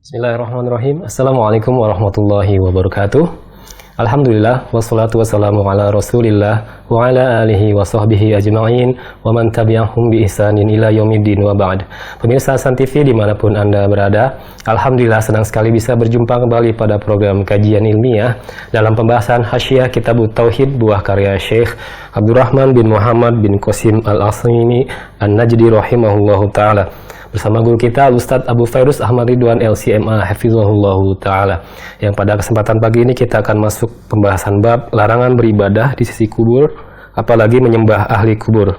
Bismillahirrahmanirrahim. Assalamualaikum warahmatullahi wabarakatuh. Alhamdulillah, wassalatu wassalamu ala rasulillah wa ala alihi wa sahbihi ajma'in wa man tabi'ahum bi ihsanin ila yaumiddin wa ba'd. Pemirsa Hasan TV dimanapun Anda berada, Alhamdulillah senang sekali bisa berjumpa kembali pada program kajian ilmiah dalam pembahasan Hasyiah Kitabut Tauhid buah karya Syekh Abdurrahman bin Muhammad bin Qasim Al-Asmi An-Najdi rahimahullahu ta'ala, bersama guru kita Ustadz Abu Fairuz Ahmad Ridwan LCMA Hafizahullahu Ta'ala, yang pada kesempatan pagi ini kita akan masuk pembahasan bab larangan beribadah di sisi kubur, apalagi menyembah ahli kubur.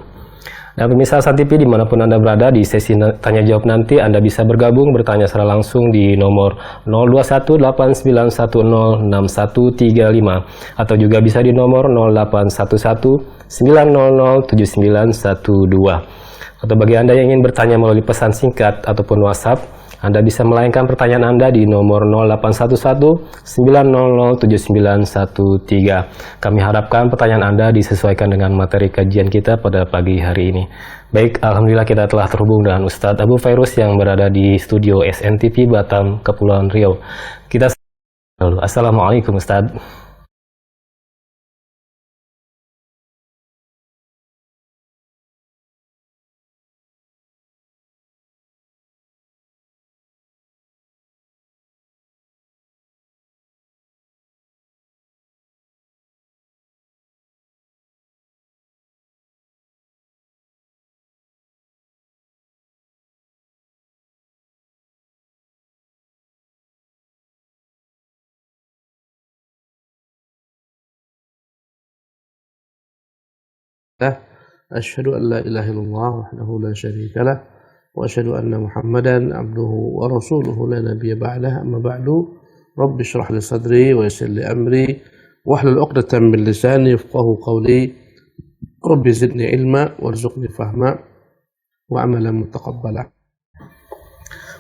Nah, pemirsa Hasan TV dimanapun Anda berada, di sesi tanya jawab nanti Anda bisa bergabung bertanya secara langsung di nomor 0218910635 atau juga bisa di nomor 081190079112. Atau bagi Anda yang ingin bertanya melalui pesan singkat ataupun WhatsApp, Anda bisa melayangkan pertanyaan Anda di nomor 0811907913. Kami harapkan pertanyaan Anda disesuaikan dengan materi kajian kita pada pagi hari ini. Baik, Alhamdulillah kita telah terhubung dengan Ustadz Abu Fairuz yang berada di studio SNTV Batam, Kepulauan Riau. Kita dulu. Assalamualaikum Ustadz. أشهد أن لا إله إلا الله وحده لا شريك له وأشهد أن محمدا عبده ورسوله لا نبي بعده أما بعد رب اشرح لي صدري ويسر لي أمري واحلل عقدة من لساني يفقهوا قولي رب زدني علما وارزقني فهما وعملا متقبلا.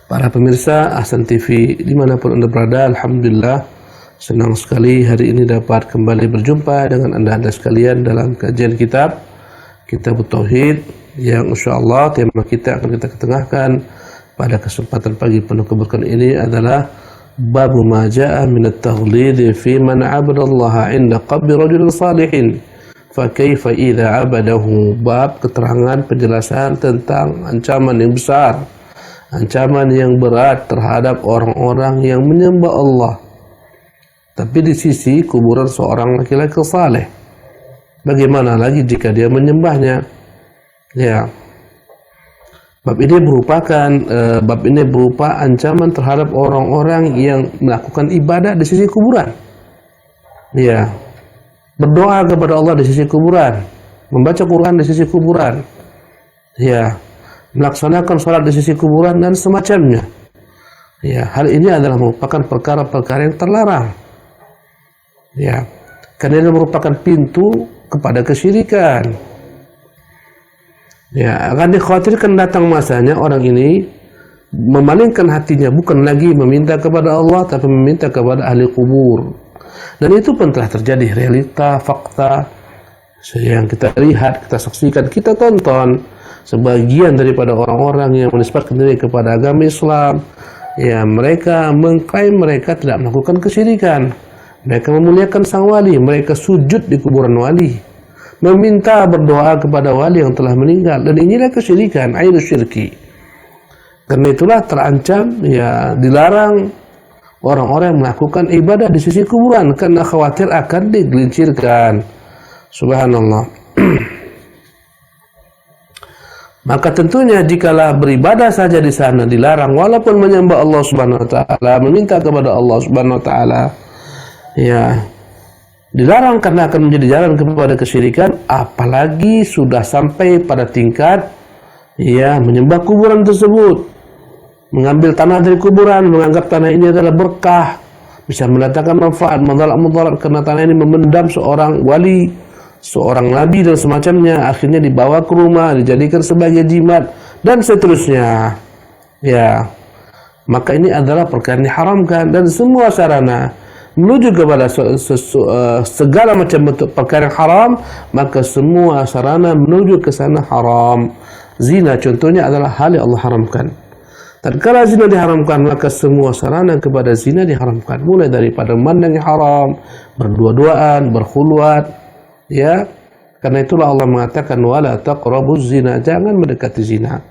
Para pemirsa Hasan TV dimanapun Anda berada, Alhamdulillah senang sekali hari ini dapat kembali berjumpa dengan Anda sekalian dalam kajian kitab Kitabut Tauhid, yang insyaallah tema kita akan kita ketengahkan pada kesempatan pagi penuh keberkahan ini adalah bab ma jaa min at-taghlid fi man 'abadallaha 'inda qabri rajulin salihin fa kaifa idza 'abadahu. Bab keterangan penjelasan tentang ancaman yang besar, ancaman yang berat terhadap orang-orang yang menyembah Allah tapi di sisi kuburan seorang laki-laki saleh. Bagaimana lagi jika dia menyembahnya? Ya, bab ini berupa ancaman terhadap orang-orang yang melakukan ibadah di sisi kuburan. Ya, berdoa kepada Allah di sisi kuburan, membaca Quran di sisi kuburan. Ya, melaksanakan sholat di sisi kuburan dan semacamnya. Ya, hal ini adalah merupakan perkara-perkara yang terlarang. Ya, karena ini merupakan pintu kepada kesyirikan. Ya, akan dikhawatirkan datang masanya orang ini memalingkan hatinya bukan lagi meminta kepada Allah tapi meminta kepada ahli kubur. Dan itu pun telah terjadi, realita, fakta yang kita lihat, kita saksikan, kita tonton. Sebagian daripada orang-orang yang menisbatkan diri kepada agama Islam, ya, mereka mengklaim mereka tidak melakukan kesyirikan. Mereka memuliakan sang wali, mereka sujud di kuburan wali, meminta berdoa kepada wali yang telah meninggal, dan inilah kesyirikan, ainul syirki. Karena itulah terancam, ya, dilarang orang-orang yang melakukan ibadah di sisi kuburan karena khawatir akan digelincirkan. Subhanallah. Maka tentunya jikalau beribadah saja di sana dilarang, walaupun menyembah Allah Subhanahu wa taala, meminta kepada Allah Subhanahu wa taala, ya, dilarang karena akan menjadi jalan kepada kesyirikan, apalagi sudah sampai pada tingkat, ya, menyembah kuburan tersebut, mengambil tanah dari kuburan, menganggap tanah ini adalah berkah, bisa mendatangkan manfaat, mudarat karena tanah ini memendam seorang wali, seorang nabi dan semacamnya, akhirnya dibawa ke rumah, dijadikan sebagai jimat dan seterusnya. Ya, maka ini adalah perkara yang diharamkan, dan semua sarana menuju kepada segala macam bentuk perkara yang haram, maka semua sarana menuju ke sana haram. Zina contohnya adalah hal yang Allah haramkan. Tatkala zina diharamkan, maka semua sarana kepada zina diharamkan, mulai daripada memandang yang haram, berdua-duaan, berkhulwat, ya. Karena itulah Allah mengatakan wala taqrabuz zina, jangan mendekati zina.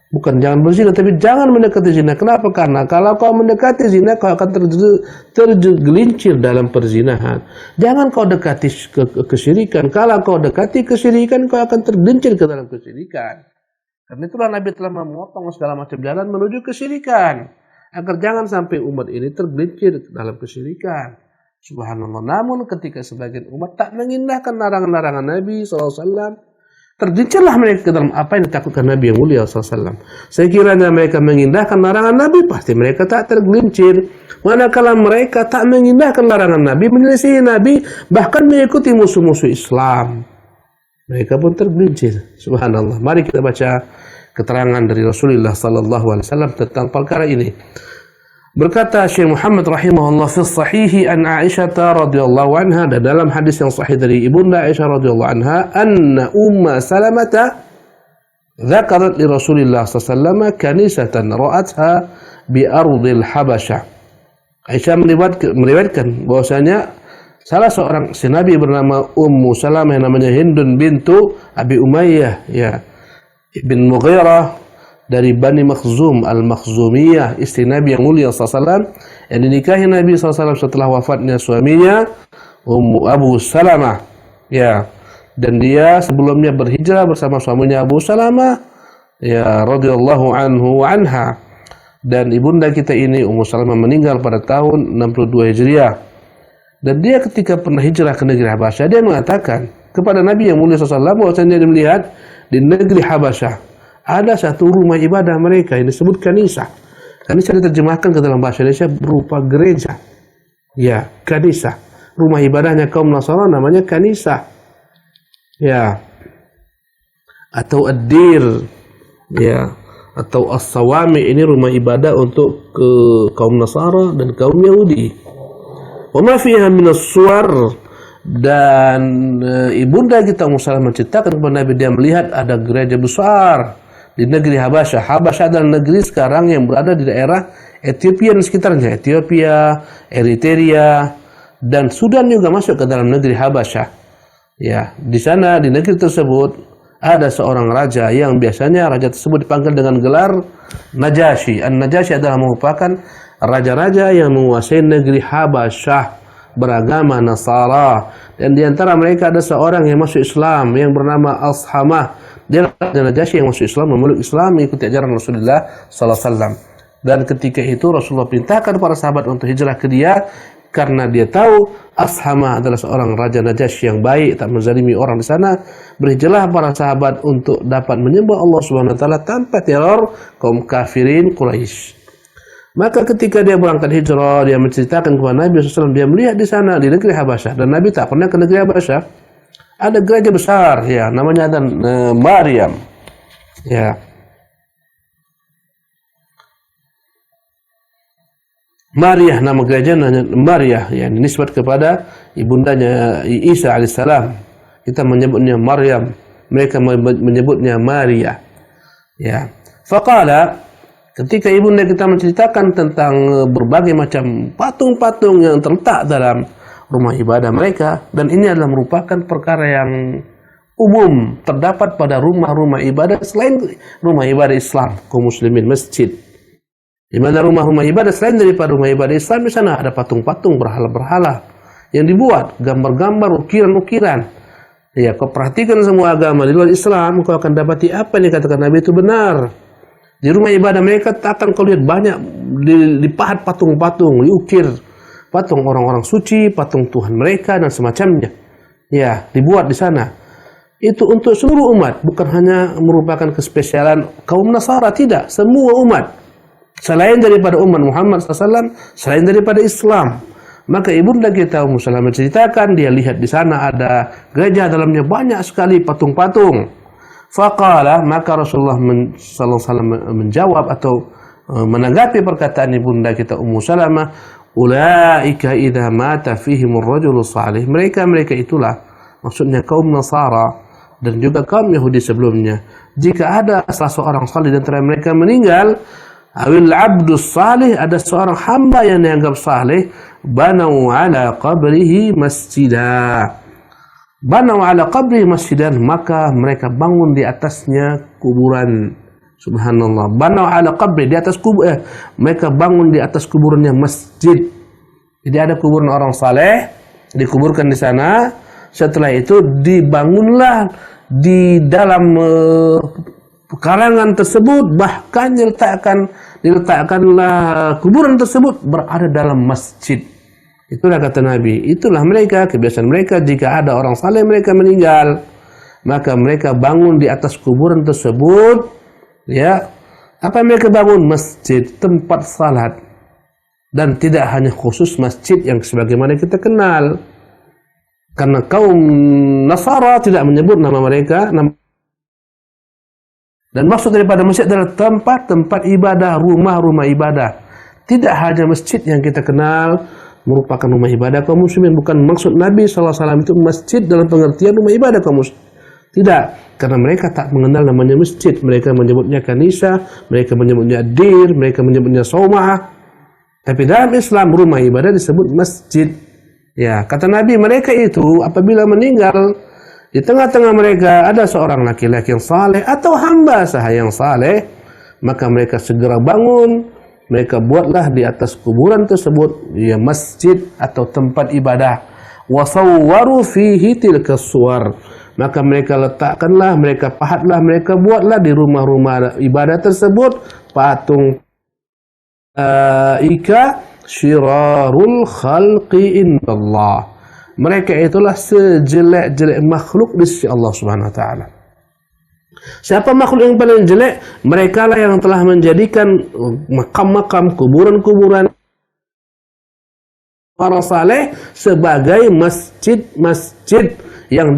Bukan jangan berzina, tapi jangan mendekati zina. Kenapa? Karena kalau kau mendekati zina, kau akan tergelincir dalam perzinahan. Jangan kau dekati kesyirikan. Kalau kau dekati kesyirikan, kau akan tergelincir ke dalam kesyirikan. Karena itulah Nabi telah memotong segala macam jalan menuju kesyirikan, agar jangan sampai umat ini tergelincir dalam kesyirikan. Subhanallah. Namun ketika sebagian umat tak mengindahkan larangan-larangan Nabi SAW, tergelincirlah mereka ke dalam apa yang ditakutkan Nabi yang mulia SAW. Sekiranya mereka mengindahkan larangan Nabi, pasti mereka tak tergelincir. Manakala mereka tak mengindahkan larangan Nabi, menyelisihi Nabi, bahkan mengikuti musuh-musuh Islam, mereka pun tergelincir. Subhanallah. Mari kita baca keterangan dari Rasulullah SAW tentang perkara ini. Berkata Syekh Muhammad rahimahullah fi sahihi an Aisyah radhiyallahu anha, dan dalam hadis yang sahih dari Ibunda Aisyah radhiyallahu anha, anna Umma Salamah dzakarat li Rasulillah sallallahu alaihi wasallam kanisatan ra'atha bi ardil Habasyah. Aisyah meriwayatkan bahwasanya salah seorang si Nabi bernama Ummu Salamah yang namanya Hindun bintu Abi Umayyah, ya, ibn Mughirah dari Bani Makhzum al-Makhzumiyah, istri Nabi yang mulia SAW, yang dinikahi Nabi SAW setelah wafatnya suaminya Ummu Abu Salamah, ya, dan dia sebelumnya berhijrah bersama suaminya Abu Salamah, ya, radhiyallahu anhu wa anha. Dan ibunda kita ini Ummu Salamah meninggal pada tahun 62 Hijriah. Dan dia ketika pernah hijrah ke negeri Habasyah, dia mengatakan kepada Nabi yang mulia SAW bahwasanya dia melihat di negeri Habasyah ada satu rumah ibadah mereka yang disebut kanisa. Kanisa diterjemahkan ke dalam bahasa Indonesia berupa gereja. Ya, kanisa. Rumah ibadahnya kaum Nasara namanya kanisa. Ya. Atau ad-dir. Ya. Atau as-sawami, ini rumah ibadah untuk kaum Nasara dan kaum Yahudi. Wa ma fiha minas suwar, dan ibunda kita Ummu Salamah menceritakan kepada Nabi, dia melihat ada gereja besar di negeri Habasyah. Habasyah adalah negeri sekarang yang berada di daerah Ethiopia dan sekitarnya. Ethiopia, Eritrea, dan Sudan juga masuk ke dalam negeri Habasyah. Ya, di sana di negeri tersebut ada seorang raja yang biasanya raja tersebut dipanggil dengan gelar Najasyi. An-Najasyi adalah merupakan raja-raja yang menguasai negeri Habasyah beragama Nasara, dan di antara mereka ada seorang yang masuk Islam yang bernama Ashamah. Dia adalah Najasyi yang masuk Islam, memeluk Islam, mengikuti ajaran Rasulullah sallallahu alaihi wasallam. Dan ketika itu Rasulullah perintahkan para sahabat untuk hijrah ke dia, karena dia tahu Ashamah adalah seorang raja Najasyi yang baik, tak menzalimi orang di sana. Berhijrahlah para sahabat untuk dapat menyembah Allah Subhanahu wa taala tanpa teror kaum kafirin Quraisy. Maka ketika dia berangkat hijrah, dia menceritakan kepada Nabi SAW, dia melihat di sana di negeri Habasyah, dan Nabi tak pernah ke negeri Habasyah, ada gereja besar, ya, namanya ada Maryam, ya. Maryah, nama gereja namanya Maryah, ya, nisbat kepada ibundanya Isa alaihissalam. Kita menyebutnya Maryam, mereka menyebutnya Maria, ya. Faqala, ketika ibunda kita menceritakan tentang berbagai macam patung-patung yang terletak dalam rumah ibadah mereka, dan ini adalah merupakan perkara yang umum terdapat pada rumah-rumah ibadah selain rumah ibadah Islam kaum muslimin, masjid. Di mana rumah-rumah ibadah selain daripada rumah ibadah Islam, di sana ada patung-patung berhala-berhala yang dibuat, gambar-gambar, ukiran-ukiran. Ya, kau perhatikan semua agama di luar Islam, kau akan dapati apa yang dikatakan Nabi itu benar. Di rumah ibadah mereka tak akan kau lihat banyak dipahat patung-patung, diukir patung orang-orang suci, patung Tuhan mereka dan semacamnya. Ya, dibuat di sana. Itu untuk seluruh umat, bukan hanya merupakan kespesialan kaum Nasara, tidak. Semua umat, selain daripada umat Muhammad SAW, selain daripada Islam. Maka ibunda kita Ummu Salamah menceritakan, dia lihat di sana ada gereja, dalamnya banyak sekali patung-patung. Faqala, maka Rasulullah SAW menjawab atau menanggapi perkataan ibunda kita Ummu Salamah, ulaika idza mata fihimur rajulus salih. Mereka itulah, maksudnya kaum Nasara dan juga kaum Yahudi sebelumnya. Jika ada salah seorang salih di antara mereka meninggal, Awil abdus salih, ada seorang hamba yang dianggap saleh, banau ala qabrihi masjidah. Banau ala qabrihi masjidan, maka mereka bangun di atasnya kuburan. Subhanallah. Banau ala qabri, di atas kubur, mereka bangun di atas kuburannya masjid. Jadi ada kuburan orang saleh, dikuburkan di sana. Setelah itu dibangunlah di dalam karangan tersebut, bahkan diletakkanlah kuburan tersebut berada dalam masjid. Itulah kata Nabi, itulah mereka, kebiasaan mereka jika ada orang saleh mereka meninggal, maka mereka bangun di atas kuburan tersebut. Ya, apa yang mereka bangun? Masjid, tempat salat. Dan tidak hanya khusus masjid yang sebagaimana kita kenal. Karena kaum Nasara tidak menyebut nama mereka. Dan maksud daripada masjid adalah tempat-tempat ibadah, rumah-rumah ibadah. Tidak hanya masjid yang kita kenal merupakan rumah ibadah kaum muslimin. Bukan maksud Nabi SAW itu masjid dalam pengertian rumah ibadah kaum muslimin. Tidak, karena mereka tak mengenal namanya masjid. Mereka menyebutnya kanisa, mereka menyebutnya dir, mereka menyebutnya saumah. Tapi dalam Islam rumah ibadah disebut masjid. Ya, kata Nabi, mereka itu apabila meninggal, di tengah-tengah mereka ada seorang laki-laki yang saleh atau hamba sahaya yang saleh, maka mereka segera bangun, mereka buatlah di atas kuburan tersebut ya masjid atau tempat ibadah. Wasawwaru fihi tilka suwar, maka mereka letakkanlah, mereka pahatlah, mereka buatlah di rumah-rumah ibadah tersebut patung ika syirarul khalqi indallah. Mereka itulah sejelek-jelek makhluk di sisi Allah Subhanahu wa taala. Siapa makhluk yang paling jelek? Mereka lah yang telah menjadikan makam-makam, kuburan-kuburan para saleh sebagai masjid-masjid yang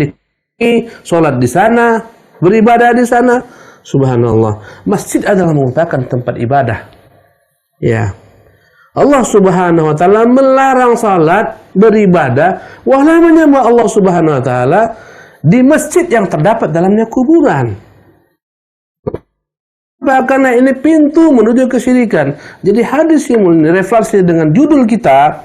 sholat di sana, beribadah di sana. Subhanallah. Masjid adalah merupakan tempat ibadah. Ya. Allah Subhanahu wa taala melarang salat, beribadah, wala menyembah Allah Subhanahu wa taala di masjid yang terdapat dalamnya kuburan. Karena ini pintu menuju kesyirikan. Jadi hadis yang direfleksi dengan judul kita,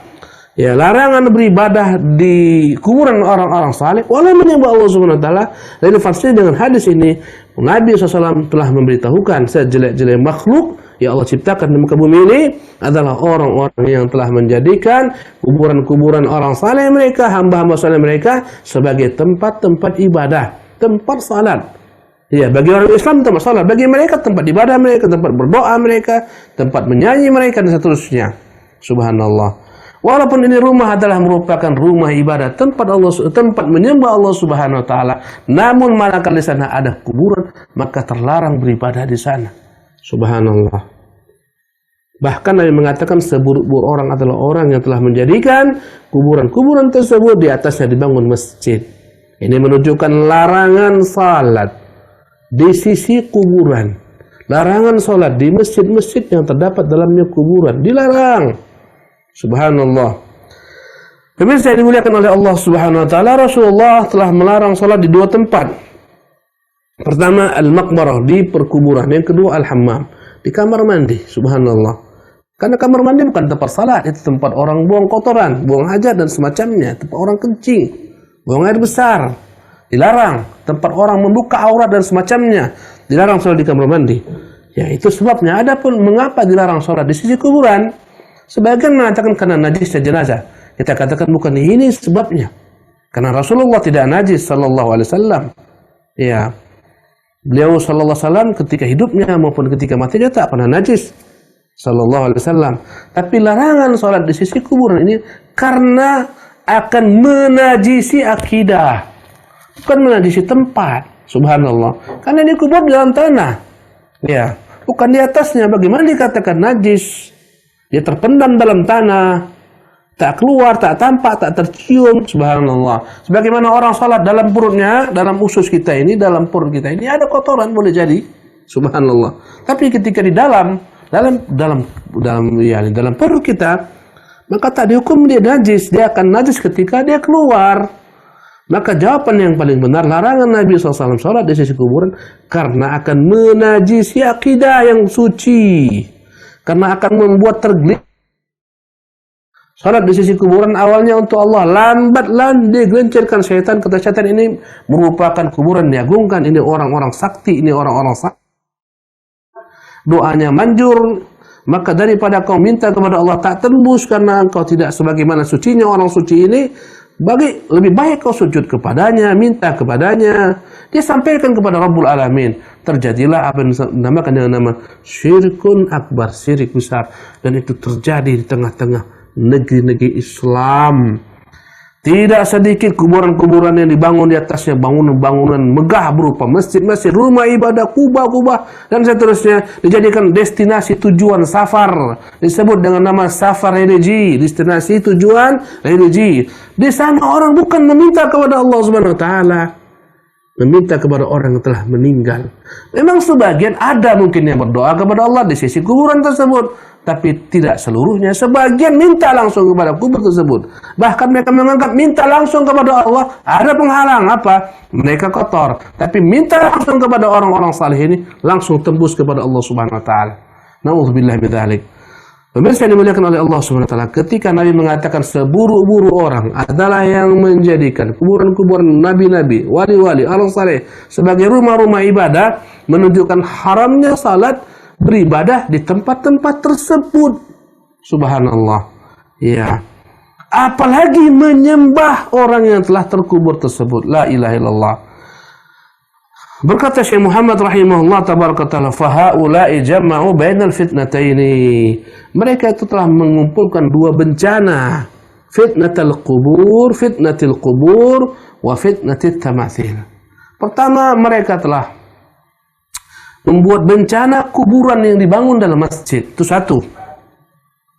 ya, larangan beribadah di kuburan orang-orang saleh, wala menyembah Allah Subhanahu wa taala. Relevansinya dengan hadis ini, Nabi SAW telah memberitahukan sejelek-jelek makhluk yang Allah ciptakan di muka bumi ini adalah orang-orang yang telah menjadikan kuburan-kuburan orang saleh mereka, hamba-hamba saleh mereka sebagai tempat-tempat ibadah, tempat salat. Ya, bagi orang Islam tempat salat, bagi mereka tempat ibadah mereka, tempat berdoa mereka, tempat menyanyi mereka dan seterusnya. Subhanallah. Walaupun ini rumah adalah merupakan rumah ibadah, tempat menyembah Allah Subhanahu wa taala, namun manakala di sana ada kuburan, maka terlarang beribadah di sana. Subhanallah. Bahkan Nabi mengatakan seburuk-buruk orang adalah orang yang telah menjadikan kuburan-kuburan tersebut di atasnya dibangun masjid. Ini menunjukkan larangan salat di sisi kuburan. Larangan salat di masjid-masjid yang terdapat dalamnya kuburan. Dilarang. Subhanallah. Pemirsa yang dimuliakan oleh Allah Subhanahu wa taala, Rasulullah telah melarang salat di dua tempat. Pertama, al-maqbarah, di perkuburan. Yang kedua, al-hammam, di kamar mandi. Subhanallah. Karena kamar mandi bukan tempat salat, itu tempat orang buang kotoran, buang hajat dan semacamnya, tempat orang kencing, buang air besar. Dilarang. Tempat orang membuka aurat dan semacamnya, dilarang salat di kamar mandi. Ya, itu sebabnya. Adapun mengapa dilarang salat di sisi kuburan? Sebagian mengatakan karena najisnya jenazah. Kita katakan bukan ini sebabnya. Karena Rasulullah tidak najis sallallahu alaihi wasallam. Ya. Beliau sallallahu alaihi wasallam ketika hidupnya maupun ketika matinya tak pernah najis sallallahu alaihi wasallam. Tapi larangan salat di sisi kuburan ini karena akan menajisi akidah. Bukan menajisi tempat. Subhanallah. Karena dikubur di dalam tanah. Ya, bukan di atasnya. Bagaimana dikatakan najis? Dia terpendam dalam tanah, tak keluar, tak tampak, tak tercium. Subhanallah. Sebagaimana orang salat dalam perutnya, dalam usus kita ini, dalam perut kita ini ada kotoran, boleh jadi. Subhanallah. Tapi ketika di dalam perut kita, maka tak dihukum dia najis. Dia akan najis ketika dia keluar. Maka jawaban yang paling benar, larangan Nabi SAW salat di sisi kuburan karena akan menajisi akidah yang suci. karena akan membuat tergelincir. Salat di sisi kuburan awalnya untuk Allah, lambat-lambat digelincirkan syaitan. Kata syaitan, ini merupakan kuburan diagungkan, ini orang-orang sakti, ini orang-orang sakti. Doanya manjur, maka daripada kau minta kepada Allah tak tembus karena engkau tidak sebagaimana sucinya orang suci ini, lebih baik kau sujud kepadanya, minta kepadanya. Dia sampaikan kepada Rabbul Alamin. Terjadilah apa yang dinamakan dengan nama syirkun akbar, syirik besar, dan itu terjadi di tengah-tengah negeri-negeri Islam. Tidak sedikit kuburan-kuburan yang dibangun di atasnya bangunan-bangunan megah berupa masjid-masjid, rumah ibadah, kubah-kubah, dan seterusnya, dijadikan destinasi tujuan safar. Disebut dengan nama safar religi, destinasi tujuan religi. Di sana orang bukan meminta kepada Allah Subhanahu wa taala, meminta kepada orang yang telah meninggal. Memang sebagian ada mungkin yang berdoa kepada Allah di sisi kuburan tersebut, tapi tidak seluruhnya. Sebagian minta langsung kepada kubur tersebut. Bahkan mereka menganggap minta langsung kepada Allah ada penghalang apa? Mereka kotor. Tapi minta langsung kepada orang-orang saleh ini langsung tembus kepada Allah Subhanahu wa taala. Nauzubillahi min dzalik. Pemirsa yang dimuliakan oleh Allah Subhanahu wa taala, ketika Nabi mengatakan seburuk-buruk orang adalah yang menjadikan kuburan-kuburan nabi-nabi, wali-wali, orang saleh sebagai rumah-rumah ibadah, menunjukkan haramnya salat beribadah di tempat-tempat tersebut. Subhanallah. Ya. Apalagi menyembah orang yang telah terkubur tersebut. La ilaha illallah. Berkata Syekh Muhammad rahimahullah tabaraka taala, fa haula'i jama'u bainal fitnataini. Mereka itu telah mengumpulkan dua bencana. Fitnatul qubur wa fitnatit tamathil. Pertama, mereka telah membuat bencana kuburan yang dibangun dalam masjid. Itu satu.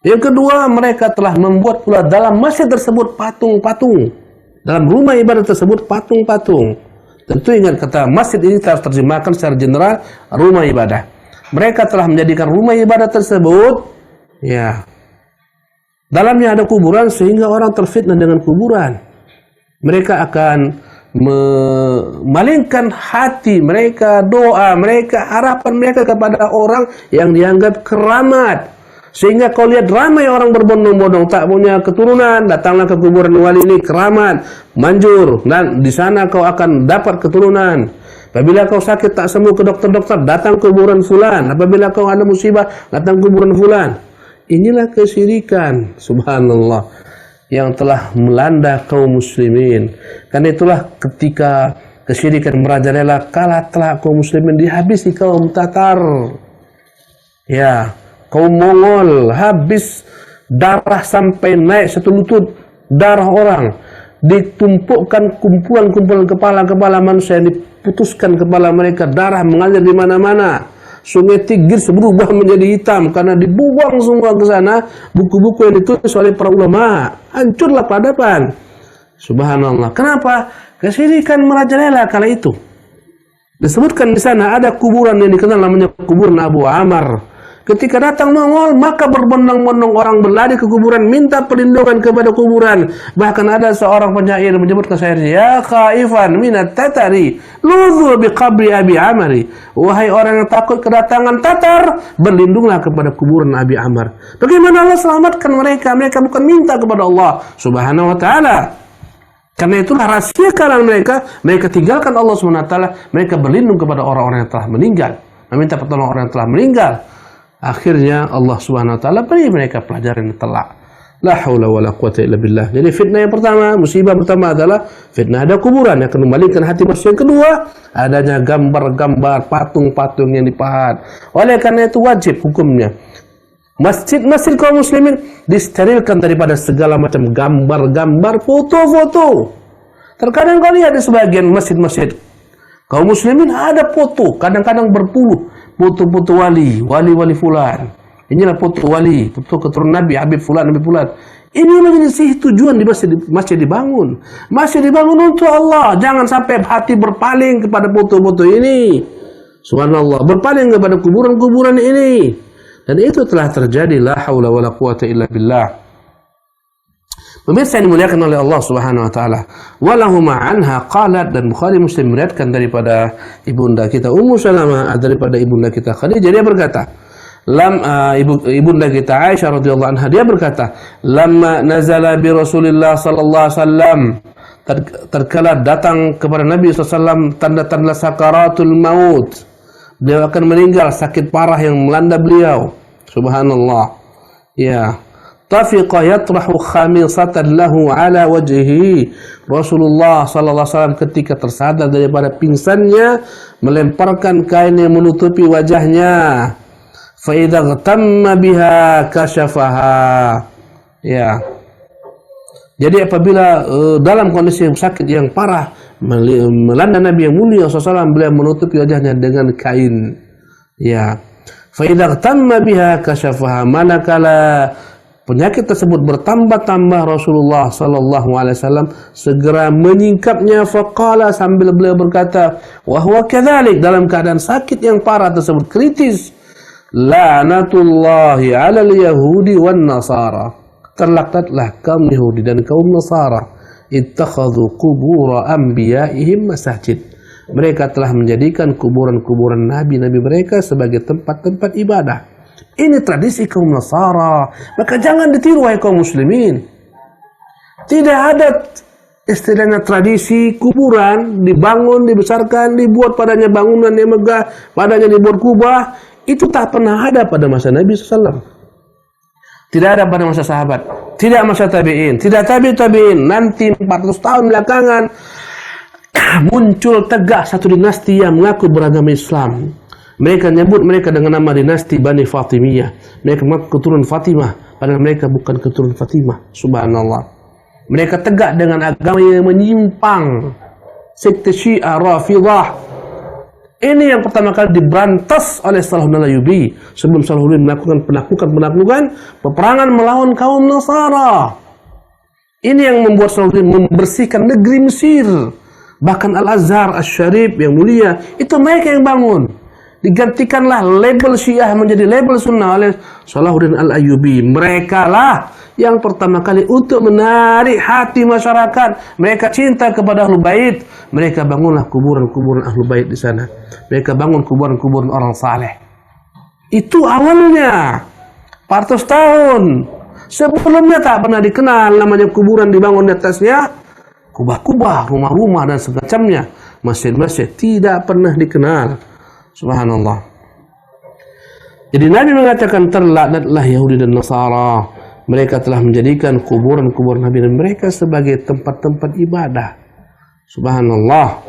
Yang kedua, mereka telah membuat pula dalam masjid tersebut patung-patung. Dalam rumah ibadah tersebut patung-patung. Tentu ingat, kata masjid ini harus terjemahkan secara general rumah ibadah. Mereka telah menjadikan rumah ibadah tersebut, ya, dalamnya ada kuburan sehingga orang terfitnah dengan kuburan. Mereka akan memalingkan hati mereka, doa mereka, harapan mereka kepada orang yang dianggap keramat. Sehingga kau lihat ramai orang berbondong-bondong tak punya keturunan, datanglah ke kuburan wali ini, keramat, manjur, dan di sana kau akan dapat keturunan. Apabila kau sakit tak sembuh ke dokter-dokter, datang ke kuburan fulan. Apabila kau ada musibah, datang ke kuburan fulan. Inilah kesyirikan, subhanallah, yang telah melanda kaum muslimin. Karena itulah ketika kesyirikan merajalela, kala telah kaum muslimin dihabisi kaum Tatar, ya, kaum Mongol, habis darah sampai naik satu lutut darah orang, ditumpukkan kumpulan-kumpulan kepala-kepala manusia, yang diputuskan kepala mereka, darah mengalir di mana-mana. Sungai Tigris berubah menjadi hitam karena dibuang semua ke sana buku-buku yang ditulis oleh para ulama. Hancurlah peradaban. Subhanallah. Kenapa? Kesyirikan merajalela kala itu. Disebutkan di sana ada kuburan yang dikenal namanya kuburan Abu Amar. Ketika datang Mongol, maka berbondong-bondong orang berlari ke kuburan, minta perlindungan kepada kuburan. Bahkan ada seorang penyair menyebutkan syair, ya khaifan minat tatari ludhu biqabri Abi Amari. Wahai orang yang takut kedatangan Tatar, berlindunglah kepada kuburan Abi Amar. Bagaimana Allah selamatkan mereka? Mereka bukan minta kepada Allah Subhanahu wa taala. Karena itulah rahasia kalangan mereka tinggalkan Allah Subhanahu wa taala, mereka berlindung kepada orang-orang yang telah meninggal, meminta pertolongan orang yang telah meninggal. Akhirnya Allah Subhanahu wa taala beri mereka pelajaran yang telak. La haula wala quwata illa billah. Jadi fitnah yang pertama, musibah pertama adalah fitnah ada kuburan yang akan memalingkan hati manusia. Yang kedua, adanya gambar-gambar, patung-patung yang dipahat. Oleh karena itu wajib hukumnya masjid-masjid kaum muslimin disterilkan daripada segala macam gambar-gambar, foto-foto. Terkadang kau lihat di sebagian masjid-masjid kaum muslimin ada foto, kadang-kadang berpuluh foto-foto wali fulan. Inilah foto wali, foto keturunan Nabi, Habib fulan, Nabi fulan. Ini menjadi tujuan di masjid dibangun. Masjid dibangun untuk Allah. Jangan sampai hati berpaling kepada foto-foto ini. Subhanallah, berpaling kepada kuburan-kuburan ini. Dan itu telah terjadi. La haula wala quwata illa billah. Pemirsa yang dimuliakan oleh Allah Subhanahu wa taala. Walahuma anha qalat, dan Bukhari Muslim meriwayatkan daripada ibunda kita Ummu Salamah, daripada ibunda kita Khadijah, dia berkata, Ibunda kita Aisyah radhiyallahu anha, dia berkata, lamma nazala bi Rasulillah sallallahu alaihi wasallam, terkala datang kepada Nabi SAW tanda-tanda sakaratul maut, beliau akan meninggal, sakit parah yang melanda beliau. Subhanallah. Ya. Tafiqa yatrahu khamisatan lahu ala wajhihi. Rasulullah sallallahu alaihi wasallam ketika tersadar daripada pingsannya melemparkan kain yang menutupi wajahnya. Fa idza ghamma biha kashafaha. Ya. Jadi apabila dalam kondisi sakit yang parah melanda Nabi yang mulia SAW, beliau menutupi wajahnya dengan kain. Ya. Fa idza ghamma biha kashafaha. Manakala penyakit tersebut bertambah-tambah, Rasulullah sallallahu alaihi wasallam segera menyingkapnya. Faqala, sambil beliau berkata, wa huwa kadzalik, dalam keadaan sakit yang parah tersebut, kritis, la'natullahi 'alal yahudi wan nasara, terlaknatlah kaum Yahudi dan kaum Nasara, ittakhadhu qubur anbiya'ihim masajid, mereka telah menjadikan kuburan-kuburan nabi-nabi mereka sebagai tempat-tempat ibadah. Ini tradisi kaum Nasara, maka jangan ditiru wahai kaum muslimin. Tidak ada istilahnya tradisi kuburan dibangun, dibesarkan, dibuat padanya bangunan yang megah, padanya dibuat kubah. Itu tak pernah ada pada masa Nabi SAW. Tidak ada pada masa sahabat, tidak masa tabi'in, tidak tabi'in. Nanti 400 tahun belakangan muncul tegak satu dinasti yang mengaku beragama Islam. Mereka nyebut mereka dengan nama dinasti Bani Fatimiyah. Mereka mengaku keturunan Fatimah, padahal mereka bukan keturunan Fatimah. Subhanallah. Mereka tegak dengan agama yang menyimpang, sekte Syiah Rafidah. Ini yang pertama kali diberantas oleh Salahuddin Ayyubi sebelum Salahuddin melakukan penaklukan peperangan melawan kaum Nasara. Ini yang membuat Salahuddin membersihkan negeri Mesir. Bahkan Al-Azhar Asy-Syarif yang mulia itu mereka yang bangun. Digantikanlah label Syiah menjadi label Sunnah oleh Salahuddin Al-Ayyubi. Mereka lah yang pertama kali untuk menarik hati masyarakat. Mereka cinta kepada Ahlul Bait. Mereka bangunlah kuburan-kuburan Ahlul Bait di sana. Mereka bangun kuburan-kuburan orang saleh. Itu awalnya 400 tahun. Sebelumnya tak pernah dikenal namanya kuburan dibangun di atasnya. Kubah-kubah, rumah-rumah dan semacamnya. Masjid-masjid tidak pernah dikenal. Subhanallah. Jadi Nabi mengatakan, terlaknatlah Yahudi dan Nasara. Mereka telah menjadikan kuburan-kuburan Nabi dan mereka sebagai tempat-tempat ibadah. Subhanallah.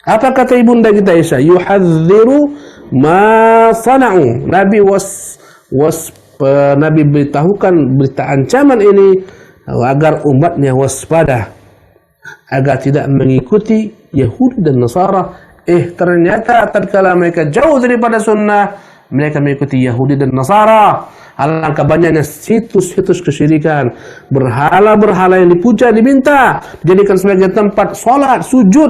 Apa kata ibunda kita Aisyah? Yuhadziru ma sana'u. Nabi beritahukan berita ancaman ini agar umatnya waspada, agar tidak mengikuti Yahudi dan Nasara. Ternyata tatkala mereka jauh daripada sunnah, mereka mengikuti Yahudi dan Nasara. Alangkah banyaknya situs-situs kesyirikan, berhala-berhala yang dipuja, diminta, dijadikan sebagai tempat sholat, sujud,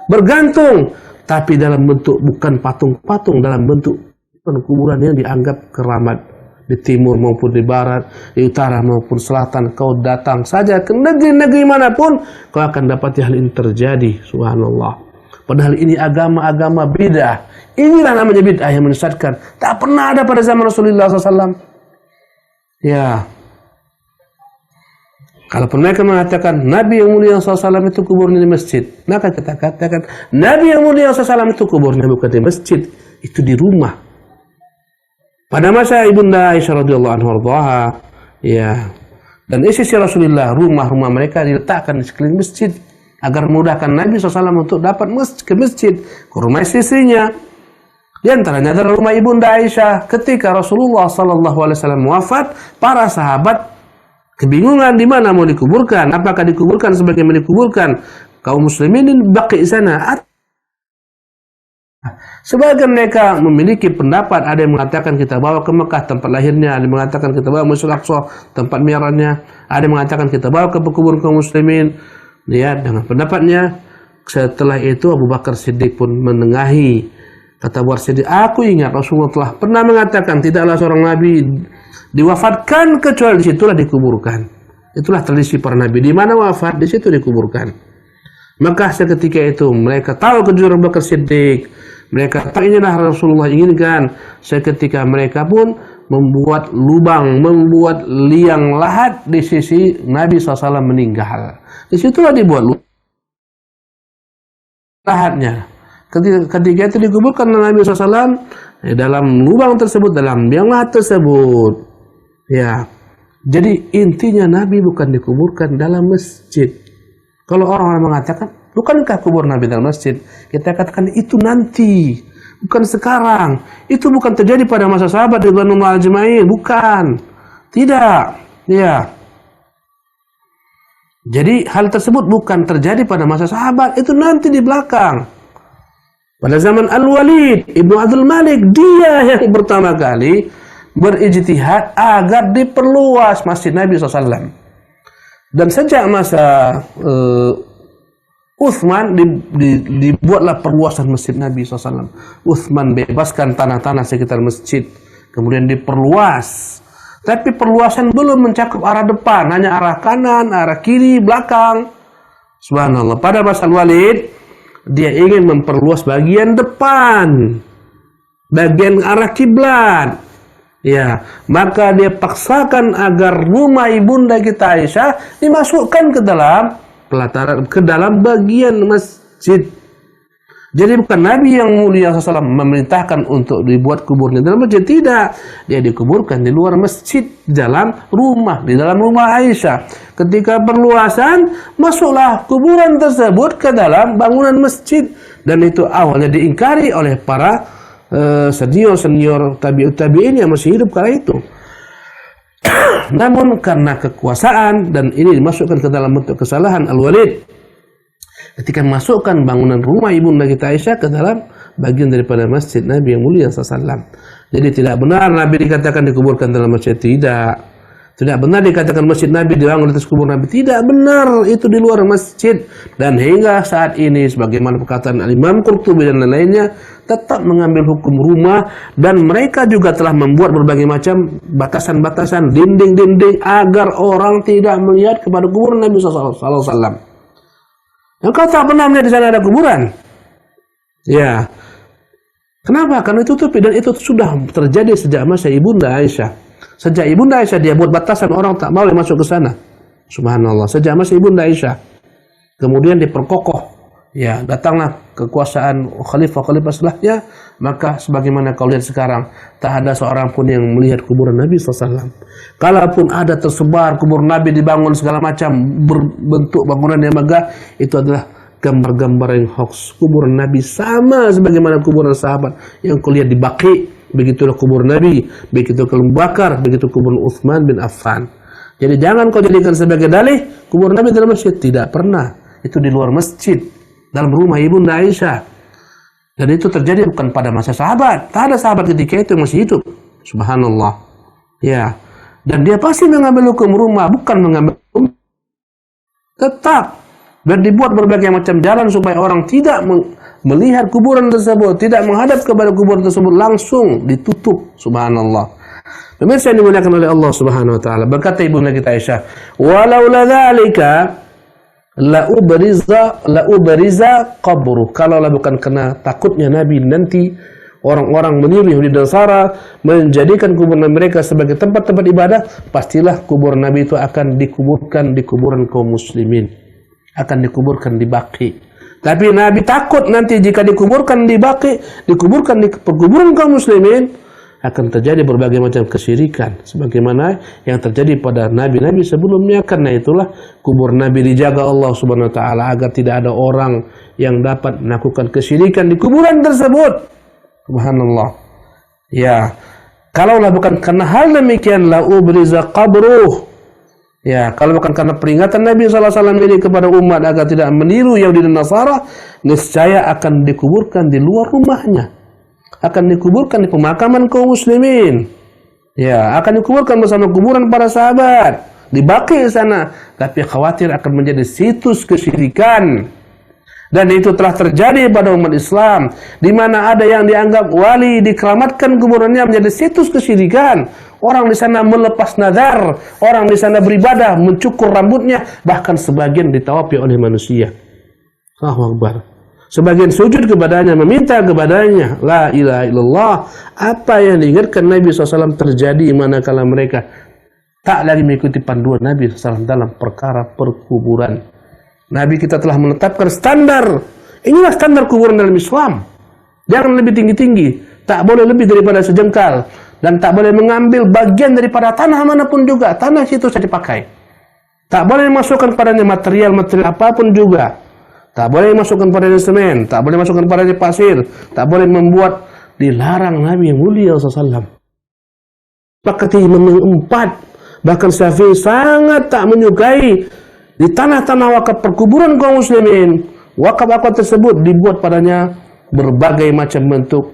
bergantung, tapi dalam bentuk bukan patung-patung, dalam bentuk kuburan yang dianggap keramat. Di timur maupun di barat, di utara maupun selatan, kau datang saja ke negeri-negeri manapun, kau akan dapati hal ini terjadi. Subhanallah. Padahal ini agama-agama bid'ah. Inilah namanya bid'ah yang menyesatkan. Tak pernah ada pada zaman Rasulullah SAW. Ya. Kalaupun mereka mengatakan Nabi yang mulia SAW itu kuburnya di masjid, maka kita katakan Nabi yang mulia SAW itu kuburnya bukan di masjid, itu di rumah. Pada masa ibunda Aisyah radhiyallahu anha, ya, dan istri Rasulullah, rumah-rumah mereka diletakkan di sekeliling masjid agar memudahkan Nabi SAW untuk dapat ke masjid, ke rumah istrinya. Di antaranya adalah rumah ibunda Aisyah. Ketika Rasulullah SAW wafat, para sahabat kebingungan di mana mau dikuburkan. Apakah dikuburkan sebagaimana dikuburkan kaum muslimin baqi sana? Sebagian mereka memiliki pendapat, ada yang mengatakan kita bawa ke Mekah tempat lahirnya, ada yang mengatakan kita bawa Masjidil Aqsa tempat mi'rajnya, ada yang mengatakan kita bawa ke kuburan kaum muslimin. Dia dengan pendapatnya. Setelah itu Abu Bakar Siddiq pun menengahi. Kata Abu Bakar Siddiq, aku ingat Rasulullah telah pernah mengatakan tidaklah seorang nabi diwafatkan kecuali di situlah dikuburkan. Itulah tradisi para nabi, di mana wafat di situ dikuburkan. Maka seketika itu mereka tahu kejujuran Abu Bakar Siddiq. Mereka tahu inilah Rasulullah inginkan. Seketika mereka pun membuat lubang, membuat liang lahat di sisi Nabi SAW meninggal. Di situlah dibuat lahatnya. Ketika itu dikuburkan oleh Nabi SAW dalam lubang tersebut, dalam liang lahat tersebut. Ya, jadi intinya Nabi bukan dikuburkan dalam masjid. Kalau orang-orang mengatakan, bukankah kubur Nabi dalam masjid? Kita katakan itu nanti, bukan sekarang. Itu bukan terjadi pada masa sahabat ridwanullah ajma'in, bukan. Tidak. Ya. Jadi hal tersebut bukan terjadi pada masa sahabat, itu nanti di belakang. Pada zaman Al-Walid Ibnu Abdul Malik, dia yang pertama kali berijtihad agar diperluas Masjid Nabi SAW. Dan sejak masa Utsman dibuatlah perluasan Masjid Nabi SAW. Utsman bebaskan tanah-tanah sekitar masjid, kemudian diperluas. Tapi perluasan belum mencakup arah depan, hanya arah kanan, arah kiri, belakang. Subhanallah. Pada masa Al-Walid, dia ingin memperluas bagian depan, bagian arah kiblat. Ya, maka dia paksakan agar rumah ibunda kita Aisyah dimasukkan ke dalam pelataran, ke dalam bagian masjid. Jadi bukan Nabi yang mulia SAW memerintahkan untuk dibuat kuburnya dalam masjid, tidak. Dia dikuburkan di luar masjid, di dalam rumah Aisyah. Ketika perluasan, masuklah kuburan tersebut ke dalam bangunan masjid. Dan itu awalnya diingkari oleh para senior tabi'in yang masih hidup kala itu. Namun karena kekuasaan, dan ini dimasukkan ke dalam bentuk kesalahan Al-Walid ketika memasukkan bangunan rumah ibunda kita Aisyah ke dalam bagian daripada masjid Nabi yang mulia SAW. Jadi tidak benar Nabi dikatakan dikuburkan dalam masjid, tidak. Tidak benar dikatakan masjid Nabi dibangun di atas kubur Nabi, tidak benar, itu di luar masjid. Dan hingga saat ini sebagaimana perkataan Imam Qurtubi dan lain-lainnya tetap mengambil hukum rumah, dan mereka juga telah membuat berbagai macam batasan-batasan, dinding-dinding agar orang tidak melihat kepada kuburan Nabi SAW. Engkau tak pernah melihat di sana ada kuburan? Ya. Kenapa? Karena ditutupi, dan itu sudah terjadi sejak masa ibunda Aisyah. Sejak ibunda Aisyah dia buat batasan, orang tak boleh masuk ke sana. Subhanallah, sejak masa ibunda Aisyah. Kemudian diperkokoh. Ya, datanglah kekuasaan khalifah-khalifah setelahnya, maka sebagaimana kau lihat sekarang, tak ada seorang pun yang melihat kuburan Nabi SAW. Kalaupun ada tersebar kubur Nabi dibangun segala macam berbentuk bangunan yang megah, itu adalah gambar-gambar yang hoax. Kuburan Nabi sama sebagaimana kuburan sahabat yang kau lihat di Baqi. Begitulah kubur Nabi, begitu Abu Bakar, begitu kubur Utsman bin Affan. Jadi jangan kau jadikan sebagai dalih kubur Nabi dalam masjid, tidak pernah. Itu di luar masjid, dalam rumah ibunda Aisyah. Dan itu terjadi bukan pada masa sahabat. Tak ada sahabat ketika itu yang masih hidup. Subhanallah. Ya. Dan dia pasti mengambil hukum rumah, bukan mengambil hukum tetap. Dan dibuat berbagai macam jalan supaya orang tidak melihat kuburan tersebut, tidak menghadap kepada kuburan tersebut, langsung ditutup. Subhanallah. Pemirsa yang dimuliakan oleh Allah Subhanahu wa taala, berkata ibunda kita Aisyah, "Walaula dzalika la ubriza qabru." Kalaulah bukan karena takutnya Nabi nanti orang-orang meniru Yahudi dan Nasara menjadikan kuburan mereka sebagai tempat-tempat ibadah, pastilah kuburan Nabi itu akan dikuburkan di kuburan kaum muslimin, akan dikuburkan di Baqi. Tapi Nabi takut nanti jika dikuburkan di Baqi, dikuburkan di perkuburan kaum muslimin, akan terjadi berbagai macam kesyirikan sebagaimana yang terjadi pada nabi-nabi sebelumnya. Karena itulah kubur Nabi dijaga Allah Subhanahu wa taala agar tidak ada orang yang dapat melakukan kesyirikan di kuburan tersebut. Subhanallah. Ya, kalaulah bukan karena hal demikian, la ubriza qabruh. Ya, kalau bukan karena peringatan Nabi SAW ini kepada umat agar tidak meniru Yahudi dan Nasara, niscaya akan dikuburkan di luar rumahnya, akan dikuburkan di pemakaman kaum muslimin. Ya, akan dikuburkan bersama kuburan para sahabat di Baqi sana. Tapi khawatir akan menjadi situs kesyirikan. Dan itu telah terjadi pada umat Islam, di mana ada yang dianggap wali, dikeramatkan kuburannya menjadi situs kesyirikan. Orang di sana melepas nazar, orang di sana beribadah, mencukur rambutnya, bahkan sebagian ditawapi oleh manusia. Allahu Akbar. Sebagian sujud kepadanya, meminta kepadanya. La ilaha illallah. Apa yang diingatkan Nabi SAW terjadi manakala mereka tak lagi mengikuti panduan Nabi SAW dalam perkara perkuburan. Nabi kita telah menetapkan standar. Inilah standar kuburan dalam Islam. Jangan lebih tinggi-tinggi. Tak boleh lebih daripada sejengkal. Dan tak boleh mengambil bagian daripada tanah manapun juga. Tanah situ saja dipakai. Tak boleh masukkan padanya material-material apapun juga. Tak boleh masukkan padanya semen, tak boleh masukkan padanya pasir, tak boleh membuat, dilarang Nabi yang mulia SAW. Pakati empat, bahkan Syafi'i sangat tak menyukai di tanah-tanah wakaf perkuburan kaum muslimin. Wakaf-wakaf tersebut dibuat padanya berbagai macam bentuk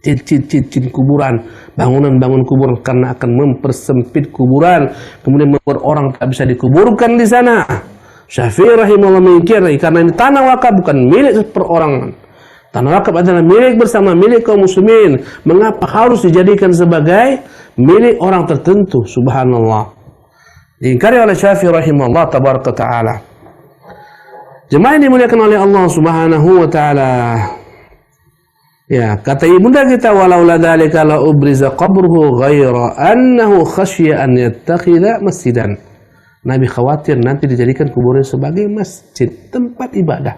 cincin kuburan, bangunan-bangunan kuburan, karena akan mempersempit kuburan, kemudian membuat orang tak bisa dikuburkan di sana. Syafi'i rahimahullah memikirkan, karena ini tanah wakaf bukan milik perorangan. Tanah wakaf adalah milik bersama, milik kaum muslimin. Mengapa harus dijadikan sebagai milik orang tertentu? Subhanallah. Diingkari oleh Syafi'i rahimahullah tabaraka ta'ala. Jemaah yang dimuliakan oleh Allah Subhanahu wa ta'ala. Ya, kata ibunda kita, walaula dzalika la ubriza qabruhu ghaira annahu khasyiya an yattakhidha masjidan. Nabi khawatir nanti dijadikan kuburnya sebagai masjid, tempat ibadah.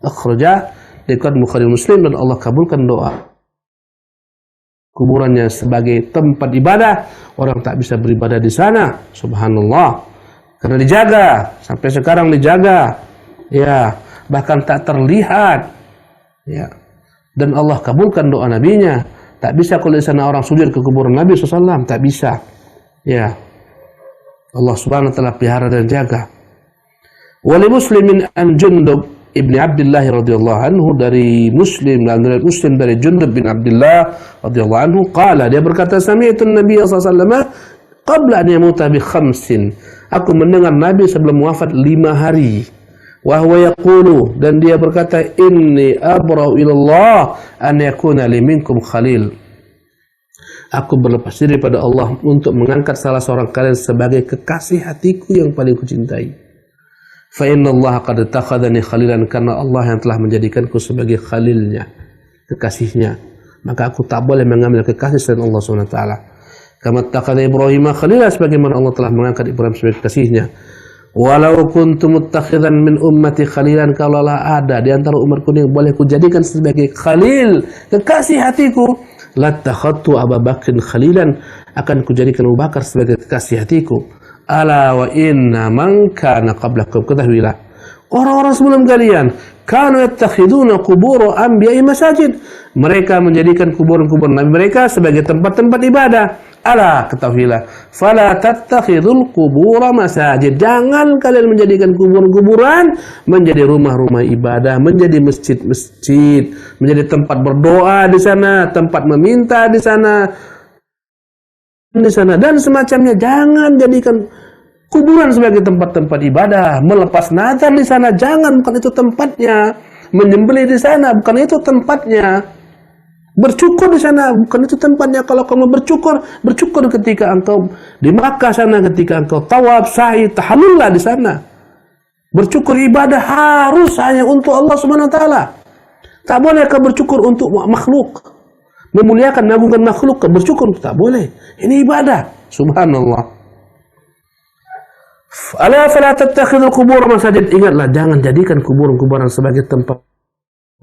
Akhraja dekat Bukhari Muslim, dan Allah kabulkan doa. Kuburannya sebagai tempat ibadah, orang tak bisa beribadah di sana. Subhanallah. Karena dijaga, sampai sekarang dijaga. Ya, bahkan tak terlihat. Ya. Dan Allah kabulkan doa nabinya. Tak bisa kalau di sana orang sujud ke kuburan Nabi SAW, tak bisa. Ya. Allah subhanahu wa ta'ala pelihara dan jaga. Wali Muslimin an Jundub ibni Abdullah radhiyallahu anhu, dari Muslim dan dari Muslim dari Jundub bin Abdullah radhiyallahu anhu, qala, dia berkata, sami'tu Nabi sallallahu alaihi wasallam qabla an yamuta bi khamsin. Aku mendengar Nabi sebelum wafat 5 hari. Wa huwa yaqulu, dan dia berkata, inni abra'u ila Allah an yakuna li minkum khalil. Aku berlepas diri pada Allah untuk mengangkat salah seorang kalian sebagai kekasih hatiku yang paling kucintai. Fa inna Allah qad takhadhani khalilan, karena Allah yang telah menjadikanku sebagai khalilnya, kekasihnya. Maka aku tak boleh mengambil kekasih selain Allah Subhanahu wa taala. Kama takhadha Ibrahim khalilan, sebagaimana Allah telah mengangkat Ibrahim sebagai kekasihnya. Walau kuntu muttakhidan min ummati khalilan, kalaulah ada di antara umatku yang boleh kujadikan sebagai khalil, kekasih hatiku, lattakhadtu Abu Bakrin khalilan, akan kujadikan Abu Bakar sebagai kekasih hatiku. Ala wa inna man kana qablakum, ketahuilah orang-orang sebelum kalian, kanu yattakhiduna qubur anbiya'i masajid, mereka menjadikan kuburan-kuburan nabi mereka sebagai tempat-tempat ibadah. Ala, ketahuilah, fala tattakhidul qubur masajid, jangan kalian menjadikan kuburan-kuburan menjadi rumah-rumah ibadah, menjadi masjid-masjid, menjadi tempat berdoa di sana, tempat meminta di sana dan semacamnya. Jangan jadikan kuburan sebagai tempat-tempat ibadah, melepas nazar di sana, jangan, bukan itu tempatnya. Menyembelih di sana, bukan itu tempatnya. Bercukur di sana, bukan itu tempatnya. Kalau kamu bercukur ketika engkau di Makkah sana, ketika engkau tawaf, sa'i, tahallullah di sana. Bercukur ibadah harus hanya untuk Allah Subhanahu wa taala. Tak boleh kau bercukur untuk makhluk. Memuliakan, mengagungkan makhluk, kau bercukur, tak boleh. Ini ibadah. Subhanallah. Ala fala tattakhidul qubur masajid, ingatlah, jangan jadikan kuburan-kuburan sebagai tempat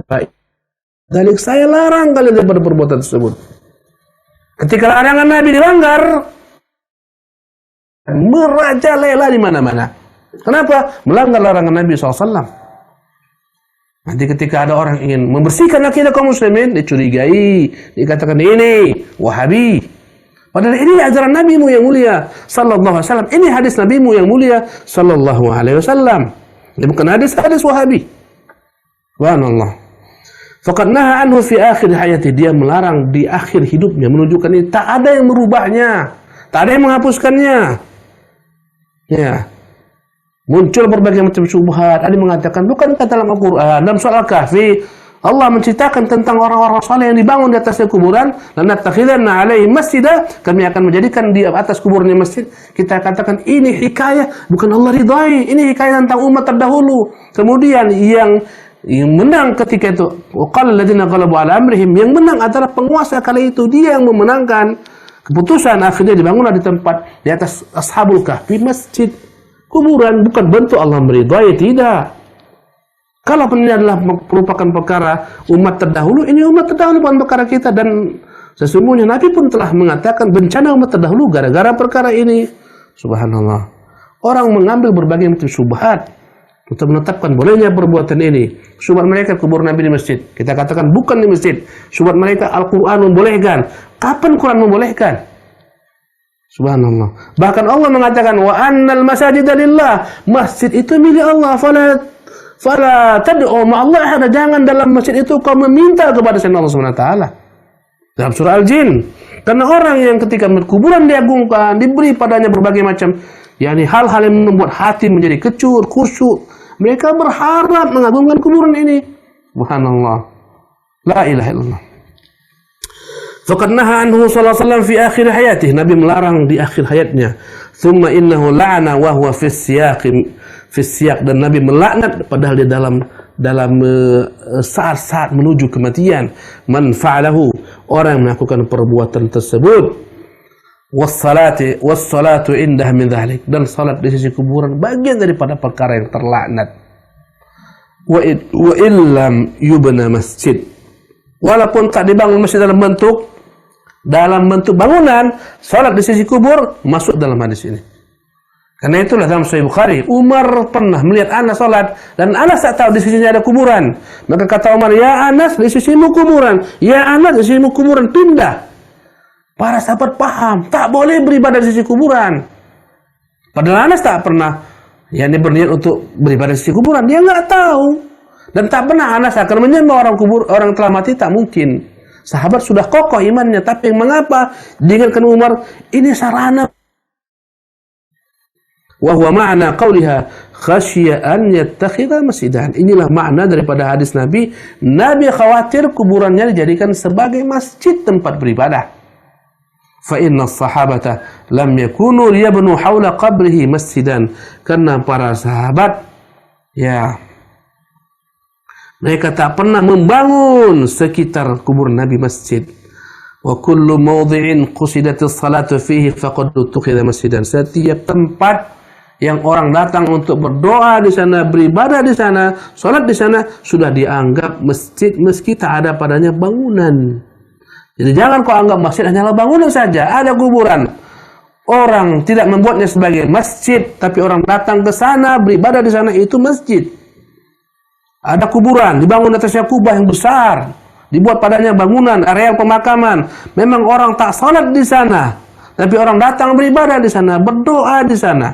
baik. Dan saya larang kalian daripada perbuatan tersebut. Ketika larangan Nabi dilanggar, merajalela di mana-mana. Kenapa? Melanggar larangan Nabi SAW. Nanti ketika ada orang ingin membersihkan akidah kaum muslimin, dicurigai, dikatakan ini Wahabi. Padahal ini ajaran Nabimu yang mulia sallallahu alaihi wasallam. Ini hadis Nabimu yang mulia sallallahu alaihi wasallam. Ini bukan hadis Wahabi. Subhanallah. Faqad naha anhu fi akhir hayati, dia melarang di akhir hidupnya, menunjukkan ini tak ada yang merubahnya, tak ada yang menghapuskannya. Ya. Muncul berbagai macam syubhat. Ada yang mengatakan, bukankah dalam Al-Qur'an dalam surah Al-Kahfi Allah menceritakan tentang orang-orang saleh yang dibangun di atasnya kuburan, lanattakhidanna alaihi masjidah, kami akan menjadikan di atas kuburnya masjid. Kita katakan ini hikayah, bukan Allah ridai. Ini hikayah tentang umat terdahulu. Kemudian yang Yang menang ketika itu, waqala alladziina ghalabu 'ala amrihim, yang menang adalah penguasa kala itu, dia yang memenangkan keputusan. Akhirnya dibangunlah di tempat di atas Ashabul Kahfi masjid. Kuburan bukan bentuk Allah meridhai, tidak. Kalau ini adalah merupakan perkara umat terdahulu, ini umat terdahulu bukan perkara kita, dan sesungguhnya Nabi pun telah mengatakan bencana umat terdahulu gara-gara perkara ini. Subhanallah. Orang mengambil berbagai macam syubhat untuk menetapkan bolehnya perbuatan ini. Syubhat mereka kubur Nabi di masjid, kita katakan bukan di masjid. Syubhat mereka Al-Quran membolehkan. Kapan Quran membolehkan? Subhanallah. Bahkan Allah mengatakan wa annal masajida lillah, masjid itu milik Allah, fala tad'u ma'allah ahada, jangan dalam masjid itu kau meminta kepada selain Allah Subhanahu wa taala. Dalam surah Al-Jin. Karena orang yang ketika kuburan diagungkan, diberi padanya berbagai macam hal-hal yang membuat hati menjadi kecut, khusyuk, mereka berharap mengagungkan kuburan ini. Subhanallah. La ilaha illallah. Faqad naha anhu sallallahu alaihi wasallam fi akhir hayatih, Nabi melarang di akhir hayatnya. Thumma innahu la'ana wa huwa fi siyaq, dan Nabi melaknat padahal di dalam saat-saat menuju kematian. Man fa'alahu, orang yang melakukan perbuatan tersebut. Wassalatu indah min dhalik, dan salat di sisi kuburan bagian daripada perkara yang terlaknat. Wa illam yubna masjid, walaupun tak dibangun masjid dalam bentuk bangunan, salat di sisi kubur masuk dalam hadis ini. Karena itulah dalam Sahih Bukhari, Umar pernah melihat Anas salat dan Anas tak tahu di sisinya ada kuburan. Maka kata Umar, ya Anas, di sisimu kuburan. Ya Anas, di sisimu kuburan, pindah. Para sahabat paham, tak boleh beribadah di sisi kuburan. Padahal Anas tak pernah berniat untuk beribadah di sisi kuburan. Dia nggak tahu. Dan tak pernah Anas akan menyembah orang telah mati, tak mungkin. Sahabat sudah kokoh imannya, tapi mengapa diingatkan Umar, ini sarana. Wa huwa ma'na qawliha khasyiya an yattakhidha masjidan. Inilah makna daripada hadis Nabi. Nabi khawatir kuburannya dijadikan sebagai masjid, tempat beribadah. Fa inna sahabata lam yakunu liyabnu hawla qabrihi masjidan, karena para sahabat mereka tak pernah membangun sekitar kubur Nabi masjid. Wa kullu mawdhi'in qusidatis salatu fihi faqad tukhidha masjidan. Setiap tempat yang orang datang untuk berdoa di sana, beribadah di sana, salat di sana, sudah dianggap masjid meski tak ada padanya bangunan. Jadi jangan kau anggap masjid hanyalah bangunan saja, ada kuburan. Orang tidak membuatnya sebagai masjid, tapi orang datang ke sana, beribadah di sana, itu masjid. Ada kuburan, dibangun atasnya kubah yang besar, dibuat padanya bangunan, area pemakaman. Memang orang tak salat di sana, tapi orang datang beribadah di sana, berdoa di sana.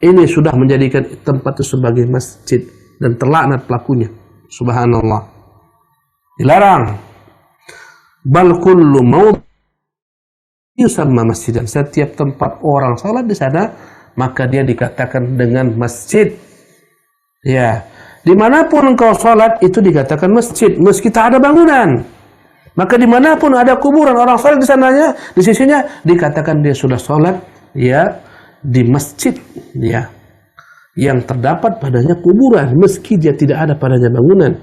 Ini sudah menjadikan tempat itu sebagai masjid, dan terlaknat pelakunya. Subhanallah. Dilarang. Bal kullu maudhi yusamma masjidan. Setiap tempat orang salat di sana, maka dia dikatakan dengan masjid. Ya, dimanapun engkau salat itu dikatakan masjid, meski tak ada bangunan. Maka dimanapun ada kuburan, orang salat di sananya, di sisinya, dikatakan dia sudah salat di masjid yang terdapat padanya kuburan, meski dia tidak ada padanya bangunan.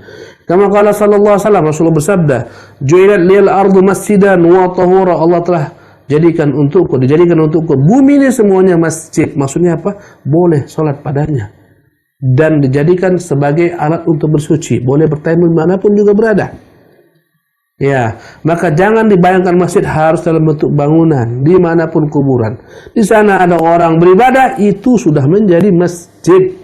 Kama qala sallallahu alaihi wasallam, Rasulullah bersabda, "Ju'ilat lil ardu masjidan wa tahura." Allah telah dijadikan untukku bumi ini semuanya masjid. Maksudnya apa? Boleh salat padanya dan dijadikan sebagai alat untuk bersuci, boleh bertayammum dimanapun juga berada. Ya, maka jangan dibayangkan masjid harus dalam bentuk bangunan, dimanapun kuburan. Di sana ada orang beribadah, itu sudah menjadi masjid.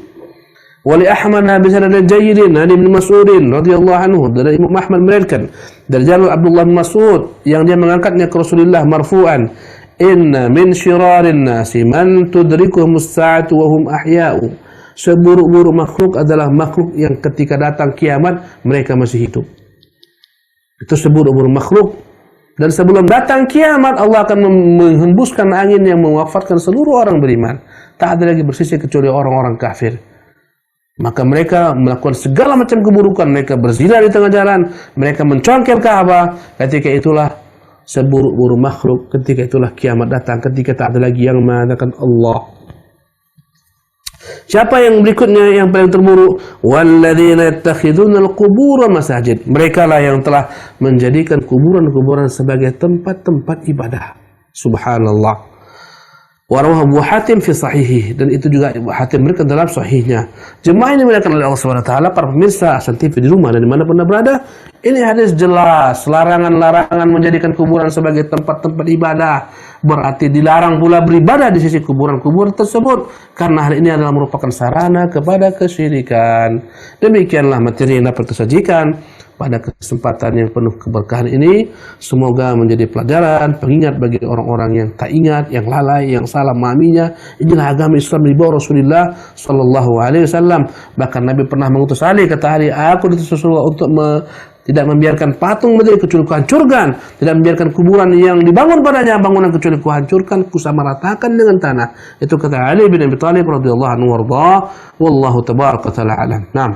Wali Ahmad bi sanadin jayyidin an Ibnu Mas'udin radhiyallahu anhu, dari Imam Ahmad meriwayatkan dari jalur Abdullah bin Mas'ud yang dia mengangkatnya ke Rasulullah marfu'an, inna min syirarin nasi man tudrikuhumus sa'atu wa hum ahya'u. Seburuk-buruk makhluk adalah makhluk yang ketika datang kiamat mereka masih hidup. Itu seburuk-buruk makhluk. Dan sebelum datang kiamat, Allah akan menghembuskan angin yang mewafatkan seluruh orang beriman. Tak ada lagi bersisa kecuali orang-orang kafir. Maka mereka melakukan segala macam keburukan. Mereka berzina di tengah jalan, mereka mencongkel Ka'bah. Ketika itulah seburuk-buruk makhluk. Ketika itulah kiamat datang, ketika tak ada lagi yang mengatakan Allah. Siapa yang berikutnya yang paling terburuk? Walladzina yattakhidunal qubura masajid. Mereka lah yang telah menjadikan kuburan-kuburan sebagai tempat-tempat ibadah. Subhanallah. Warawah Abu Hatim fi sahihi, dan itu juga Abu Hatim mereka dalam sahihnya. Jemaah ini dimuliakan oleh Allah Subhanahu wa taala, para pemirsa Hasan TV di rumah dan dimanapun Anda berada, ini hadis jelas larangan-larangan menjadikan kuburan sebagai tempat-tempat ibadah. Berarti dilarang pula beribadah di sisi kuburan-kuburan tersebut, karena hal ini adalah merupakan sarana kepada kesyirikan. Demikianlah materi yang dapat disajikan pada kesempatan yang penuh keberkahan ini. Semoga menjadi pelajaran, pengingat bagi orang-orang yang tak ingat, yang lalai, yang salah memahaminya. Inilah agama Islam di bawah Rasulullah Sallallahu Alaihi Wasallam. Bahkan Nabi pernah mengutus Ali, kata Ali, aku diutus Rasulullah untuk tidak membiarkan patung berdiri kecuali kuhancurkan, tidak membiarkan kuburan yang dibangun padanya bangunan kecuali kuhancurkan, kusamaratakan dengan tanah. Itu kata Ali bin Abi Thalib radhiyallahu anhu warda. Wallahu tabaraka taala alam. Naam.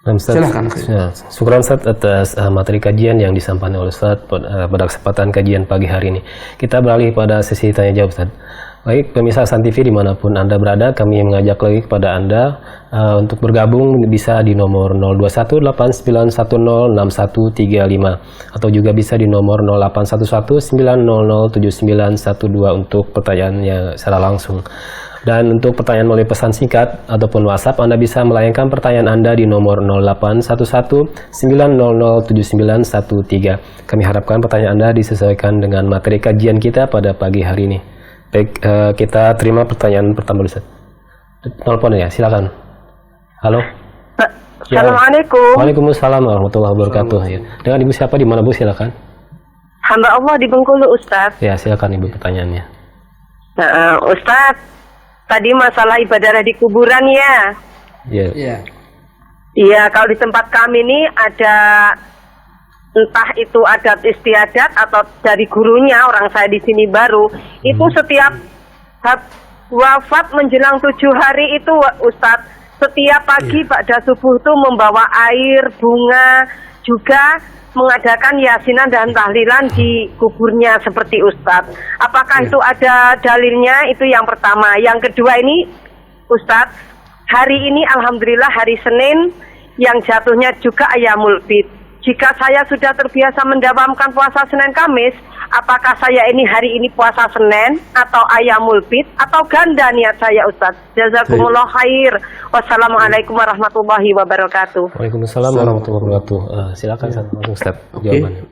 Silakan. Ya, syukur Ustaz atas materi kajian yang disampaikan oleh Ustaz pada kesempatan kajian pagi hari ini. Kita beralih pada sesi tanya jawab Ustaz. Baik, pemirsa Hasan TV dimanapun Anda berada, kami mengajak lagi kepada Anda untuk bergabung bisa di nomor 021891061135 atau juga bisa di nomor 081190079112 untuk pertanyaannya secara langsung. Dan untuk pertanyaan melalui pesan singkat ataupun WhatsApp, Anda bisa melayangkan pertanyaan Anda di nomor 0811900913. Kami harapkan pertanyaan Anda disesuaikan dengan materi kajian kita pada pagi hari ini. Baik, kita terima pertanyaan pertama dulu, Ustaz. Telepon ya, silakan. Halo. Assalamualaikum. Waalaikumsalam warahmatullahi wabarakatuh. Ya. Dengan Ibu siapa, di mana Bu, silakan? Hamba Allah di Bengkulu, Ustaz. Ya, silakan Ibu pertanyaannya. Ustaz, tadi masalah ibadah di kuburan ya. Iya. Iya. Iya, kalau di tempat kami ini ada, entah itu adat istiadat atau dari gurunya, orang saya di sini baru, itu setiap wafat menjelang 7 hari itu Ustadz, setiap pagi ba'da subuh itu membawa air, bunga, juga mengadakan yasinan dan tahlilan di kuburnya seperti Ustadz. Apakah itu ada dalilnya? Itu yang pertama. Yang kedua ini Ustadz, hari ini alhamdulillah hari Senin yang jatuhnya juga Ayyamul Bid. Jika saya sudah terbiasa mendawamkan puasa Senin Kamis, apakah saya ini hari ini puasa Senin atau Ayyamul Bid atau ganda niat saya Ustaz? Jazakumullah khair. Wassalamualaikum warahmatullahi wabarakatuh. Waalaikumsalam warahmatullahi wabarakatuh. Silakan Ustaz jawabannya.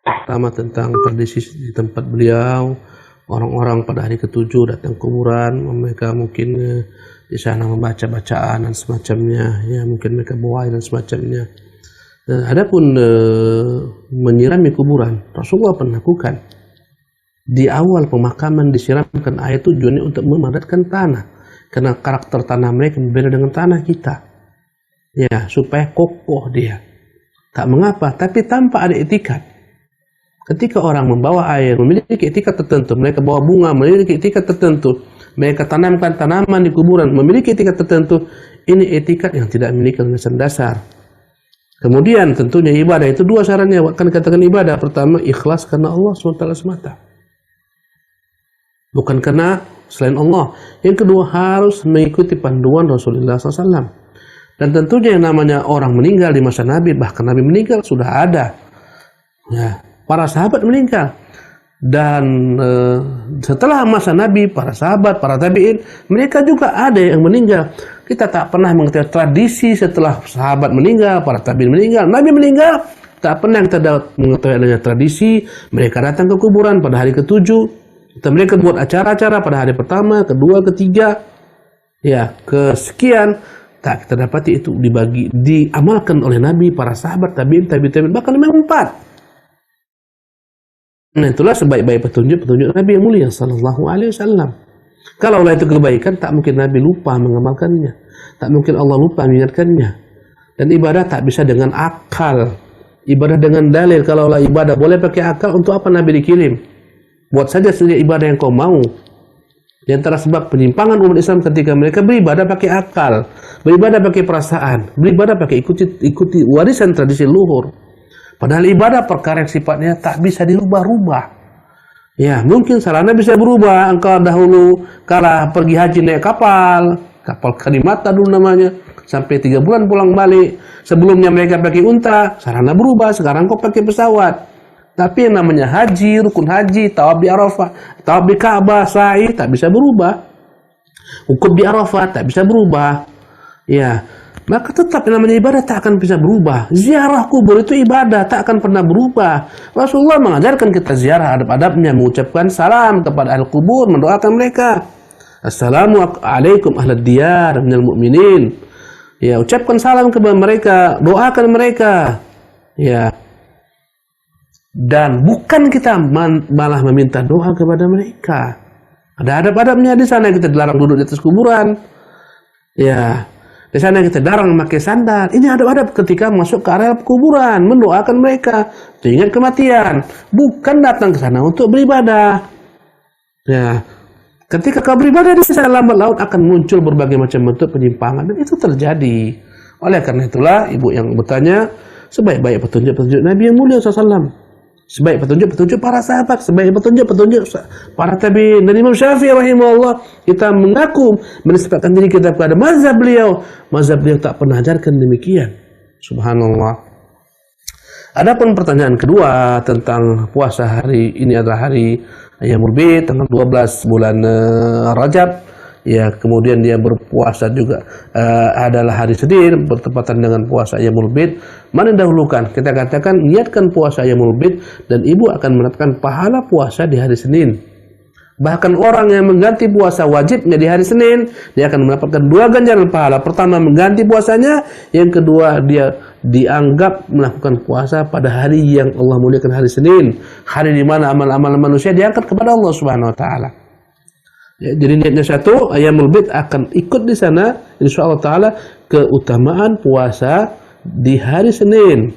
Pertama tentang tradisi di tempat beliau, orang-orang pada hari ke-7 datang kuburan, mereka mungkin di sana membaca bacaan dan semacamnya, ya mungkin mereka bawa air dan semacamnya. Adapun menyirami kuburan, Rasulullah pernah lakukan. Di awal pemakaman disiramkan air tujuannya untuk memadatkan tanah, karena karakter tanah mereka berbeda dengan tanah kita. Ya, supaya kokoh dia. Tak mengapa, tapi tanpa ada etikat. Ketika orang membawa air, memiliki etikat tertentu, mereka bawa bunga, memiliki etikat tertentu, mereka tanamkan tanaman di kuburan, memiliki etikat tertentu, ini etikat yang tidak memiliki landasan dasar. Kemudian tentunya ibadah itu dua syaratnya, akan katakan ibadah. Pertama, ikhlas karena Allah SWT semata, bukan karena selain Allah. Yang kedua, harus mengikuti panduan Rasulullah SAW. Dan tentunya yang namanya orang meninggal di masa Nabi, bahkan Nabi meninggal sudah ada. Ya, para sahabat meninggal. Dan setelah masa Nabi, para sahabat, para tabi'in, mereka juga ada yang meninggal. Kita tak pernah mengetahui tradisi setelah sahabat meninggal, para tabi'in meninggal, Nabi meninggal. Tak pernah kita mengetahui adanya tradisi mereka datang ke kuburan pada hari ke-7. Dan mereka buat acara-acara pada hari pertama, kedua, ketiga, ya, kesekian. Tak kita dapati itu diamalkan oleh Nabi, para sahabat, tabi'in, bahkan memang 4. Nah, itulah sebaik-baik petunjuk Nabi yang mulia sallallahu alaihi wasallam. Kalau itu kebaikan, tak mungkin Nabi lupa mengamalkannya. Tak mungkin Allah lupa mengingatkannya. Dan ibadah tak bisa dengan akal. Ibadah dengan dalil. Kalau ibadah boleh pakai akal, untuk apa Nabi dikirim? Buat saja sendiri ibadah yang kau mau. Di antara sebab penyimpangan umat Islam ketika mereka beribadah pakai akal, beribadah pakai perasaan, beribadah pakai ikuti warisan tradisi luhur. Padahal ibadah perkara yang sifatnya tak bisa dirubah-rubah. Ya, mungkin sarana bisa berubah. Engkau dahulu kala pergi haji naik kapal Kalimata dulu namanya, sampai 3 bulan pulang balik. Sebelumnya mereka pakai unta, sarana berubah. Sekarang kau pakai pesawat. Tapi yang namanya haji, rukun haji, tawaf di Arafah, tawaf di Ka'bah, sa'i tak bisa berubah. Wukuf di Arafah tak bisa berubah. Ya, maka tetap yang namanya ibadah tak akan bisa berubah. Ziarah kubur itu ibadah, tak akan pernah berubah. Rasulullah mengajarkan kita ziarah adab-adabnya, mengucapkan salam kepada ahli kubur, mendoakan mereka. Assalamualaikum ahlad diyar minal mu'minin. Ya, ucapkan salam kepada mereka, doakan mereka. Ya. Dan bukan kita malah meminta doa kepada mereka. Ada adab-adabnya di sana. Kita dilarang duduk di atas kuburan. Ya. Di sana kita dilarang memakai sandal. Ini adab-adab ketika masuk ke area kuburan, mendoakan mereka, ingat kematian. Bukan datang ke sana untuk beribadah. Ya. Ketika kau beribadah di sana, lambat laun akan muncul berbagai macam bentuk penyimpangan, dan itu terjadi. Oleh karena itulah ibu yang bertanya, sebaik-baik petunjuk-petunjuk Nabi yang mulia SAW, sebaik petunjuk-petunjuk para sahabat, sebaik petunjuk-petunjuk para tabi'in dan Imam Syafi'i rahimahullah, kita mengaku menisbatkan diri kita kepada mazhab beliau. Mazhab beliau tak pernah ajarkan demikian. Subhanallah. Adapun pertanyaan kedua tentang puasa hari ini adalah hari Ayyamul Bid, tanggal 12 bulan Rajab. Ya, kemudian dia berpuasa juga adalah hari Senin, bertepatan dengan puasa Ayyamul Bid. Mana yang dahulukan? Kita katakan niatkan puasa Ayyamul Bid dan ibu akan mendapatkan pahala puasa di hari Senin. Bahkan orang yang mengganti puasa wajibnya di hari Senin, dia akan mendapatkan 2 ganjaran pahala. Pertama, mengganti puasanya. Yang kedua, dia dianggap melakukan puasa pada hari yang Allah muliakan, hari Senin. Hari di mana amal-amal manusia diangkat kepada Allah Subhanahu wa taala. Ya, jadi niatnya satu, Ayyamul Bid akan ikut di sana insyaallah taala keutamaan puasa di hari Senin.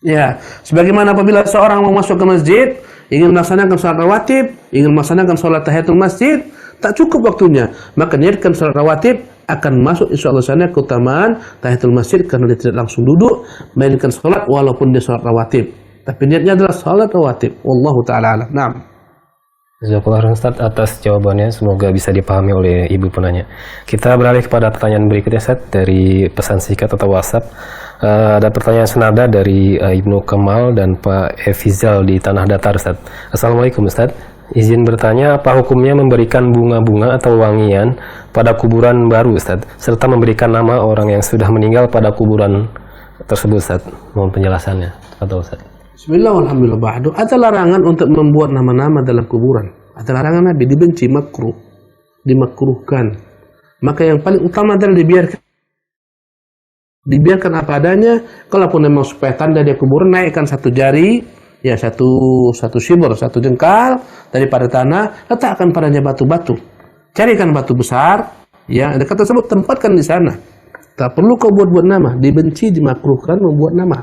Ya, sebagaimana apabila seorang mau masuk ke masjid, ingin melaksanakan salat rawatib, ingin melaksanakan salat tahiyatul masjid, tak cukup waktunya, maka niatkan salat rawatib, akan masuk insyaallah sana keutamaan tahiyatul masjid, karena dia tidak langsung duduk melainkan salat walaupun dia salat rawatib, tapi niatnya adalah salat rawatib. Wallahu taala alam. Naam. Jazakallah Ustaz atas jawabannya, semoga bisa dipahami oleh ibu penanya. Kita beralih kepada pertanyaan berikutnya Ustaz, dari pesan singkat atau WhatsApp. Ada pertanyaan senada dari Ibnu Kemal dan Pak Efizal di Tanah Datar Ustaz. Assalamualaikum Ustaz, izin bertanya, apa hukumnya memberikan bunga-bunga atau wangian pada kuburan baru Ustaz, serta memberikan nama orang yang sudah meninggal pada kuburan tersebut Ustaz? Mohon penjelasannya atau Ustaz. Bismillah walhamdulillah ba'du. Ada larangan untuk membuat nama-nama dalam kuburan. Ada larangan Nabi, dibenci, makruh, dimakruhkan. Maka yang paling utama adalah dibiarkan apa adanya. Kalaupun memang supaya tanda dia kuburan, naikkan 1 jari, ya satu shibr, 1 jengkal daripada tanah, letakkan padanya batu-batu. Carikan batu besar, ya dekat tersebut, tempatkan di sana. Tak perlu kau buat-buat nama. Dibenci, dimakruhkan membuat nama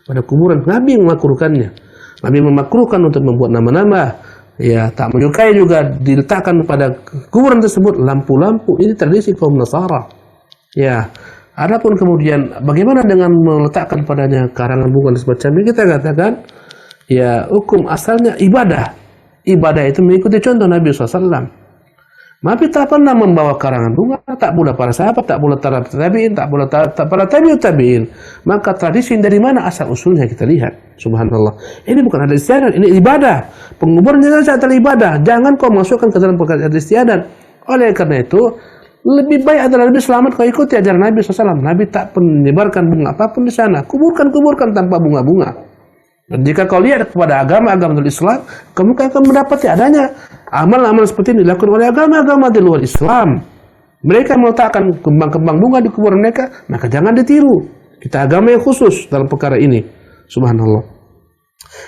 pada kuburan. Nabi yang memakruhkannya. Nabi memakruhkan untuk membuat nama-nama. Ya, tak menyukai juga diletakkan pada kuburan tersebut lampu-lampu. Ini tradisi kaum Nasara. Ya. Adapun kemudian bagaimana dengan meletakkan padanya karangan bunga dan semacam ini, kita katakan ya hukum asalnya ibadah. Ibadah itu mengikuti contoh Nabi SAW. Nabi tak pernah membawa karangan bunga, tak pula para sahabat, tak pula para tabi'in, tak pula para tabi'ut tabi'in. Maka tradisi dari mana asal usulnya kita lihat. Subhanallah. Ini bukan hadis istiadat, ini ibadah. Penguburan jenazah adalah ibadah. Jangan kau masukkan ke dalam perkara hadis istiadat. Oleh karena itu, lebih baik adalah lebih selamat kau ikuti ajaran Nabi SAW. Nabi tak menyebarkan bunga apapun di sana. Kuburkan tanpa bunga-bunga. Dan jika kau lihat kepada agama-agama Islam, kamu akan mendapati adanya amal-amal seperti ini dilakukan oleh agama-agama di luar Islam. Mereka meletakkan kembang-kembang bunga di kuburan mereka, maka jangan ditiru. Kita agama yang khusus dalam perkara ini. Subhanallah.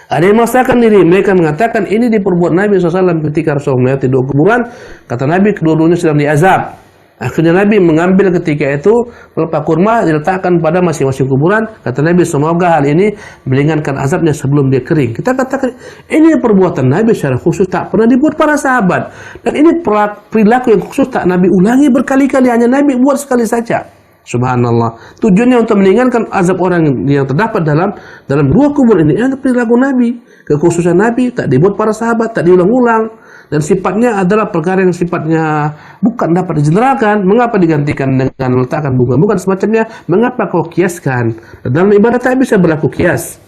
Ada yang memaksakan diri, mereka mengatakan ini diperbuat Nabi SAW ketika Rasulullah melewati 2 kuburan. Kata Nabi, kedua-duanya sedang diazab. Akhirnya Nabi mengambil ketika itu pelepah kurma, diletakkan pada masing-masing kuburan. Kata Nabi, semoga hal ini meringankan azabnya sebelum dia kering. Kita katakan ini perbuatan Nabi secara khusus, tak pernah dibuat para sahabat. Dan ini perilaku yang khusus tak Nabi ulangi berkali-kali, hanya Nabi buat sekali saja. Subhanallah. Tujuannya untuk meninggalkan azab orang yang terdapat dalam dua kubur ini. Ada perilaku Nabi, kekhususan Nabi, tak dibuat para sahabat, tak diulang-ulang. Dan sifatnya adalah perkara yang sifatnya bukan dapat dijeneralkan. Mengapa digantikan dengan meletakkan bunga? Bukan semacamnya. Mengapa kau kiaskan? Dalam ibadah tak bisa berlaku kias.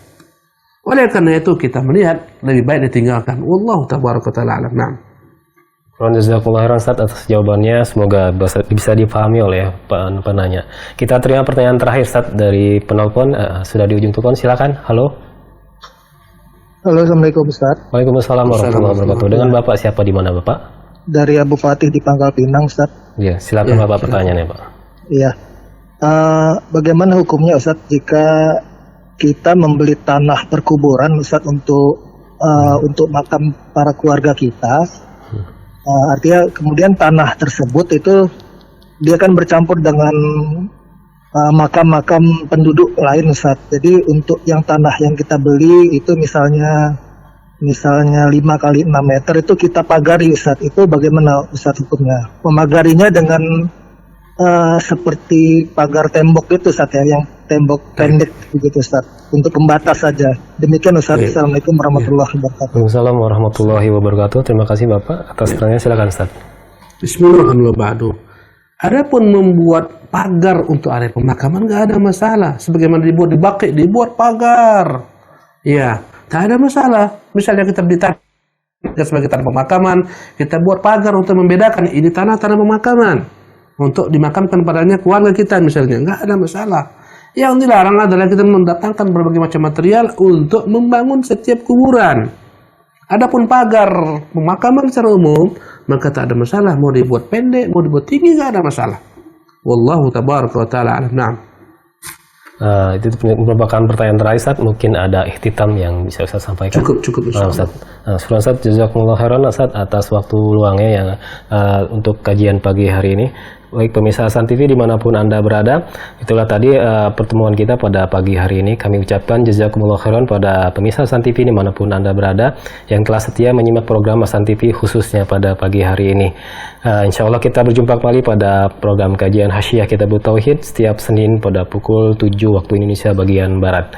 Oleh karena itu kita melihat lebih baik ditinggalkan. Wallahu tabaraka ta'ala alam. Na'am. Jazakallah khairan Ustaz atas jawabannya, semoga bisa dipahami oleh penanya. Kita terima pertanyaan terakhir Ustaz dari penelpon, sudah di ujung telepon, silakan. Halo. Halo, Assalamualaikum Ustaz. Waalaikumsalam warahmatullahi wabarakatuh. Dengan Bapak siapa, di mana Bapak? Dari Abu Fatih di Pangkal Pinang, Ustaz. Iya, silakan Bapak pertanyaannya, Pak. Iya. Bagaimana hukumnya Ustaz jika kita membeli tanah perkuburan Ustaz untuk makam para keluarga kita? Artinya kemudian tanah tersebut itu dia kan bercampur dengan makam-makam penduduk lain Ustaz. Jadi untuk yang tanah yang kita beli itu misalnya 5 kali 6 meter itu kita pagari Ustaz. Itu bagaimana Ustaz hukumnya? Memagarinya dengan seperti pagar tembok itu Ustaz ya, yang tembok pendek begitu Ustaz, untuk pembatas saja. Demikian Ustaz. Assalamualaikum warahmatullahi wabarakatuh. Waalaikumsalam warahmatullahi wabarakatuh. Terima kasih Bapak atas pertanyaan, silakan Ustaz. Bismillahirrahmanirrahim. Adapun membuat pagar untuk area pemakaman nggak ada masalah. Sebagaimana dibuat di Baqi, dibuat pagar. Ya, tak ada masalah. Misalnya kita beli tanah sebagai tanah pemakaman, kita buat pagar untuk membedakan ini tanah pemakaman. Untuk dimakamkan padanya keluarga kita misalnya, nggak ada masalah. Yang dilarang adalah kita mendatangkan berbagai macam material untuk membangun setiap kuburan. Adapun pagar pemakaman secara umum, maka tak ada masalah. Mau dibuat pendek, mau dibuat tinggi, nggak ada masalah. Wallahu tabaraka wa ta'ala alam. Na'am. Itu merupakan pertanyaan terakhir Ustaz. Mungkin ada ikhtitam yang bisa Ustaz sampaikan. Cukup Ustaz. Ustaz, jazakumullah khairan Ustaz atas waktu luangnya yang untuk kajian pagi hari ini. Baik pemirsa Hasan TV dimanapun Anda berada, itulah tadi pertemuan kita pada pagi hari ini. Kami ucapkan jazakumullah khairan pada pemirsa Hasan TV dimanapun Anda berada yang telah setia menyimak program Hasan TV khususnya pada pagi hari ini. Insya Allah kita berjumpa kembali pada program kajian Hasyiah Kitabut Tauhid setiap Senin pada pukul 7 waktu Indonesia bagian Barat.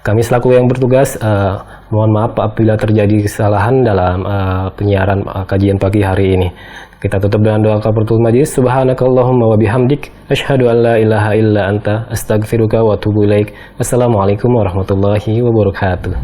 Kami selaku yang bertugas mohon maaf apabila terjadi kesalahan dalam penyiaran kajian pagi hari ini. Kita tutup dengan doa kafaratul majlis. Subhanakallahumma wa bihamdik asyhadu an la ilaha illa anta astaghfiruka wa atubu ilaik. Wassalamualaikum warahmatullahi wabarakatuh.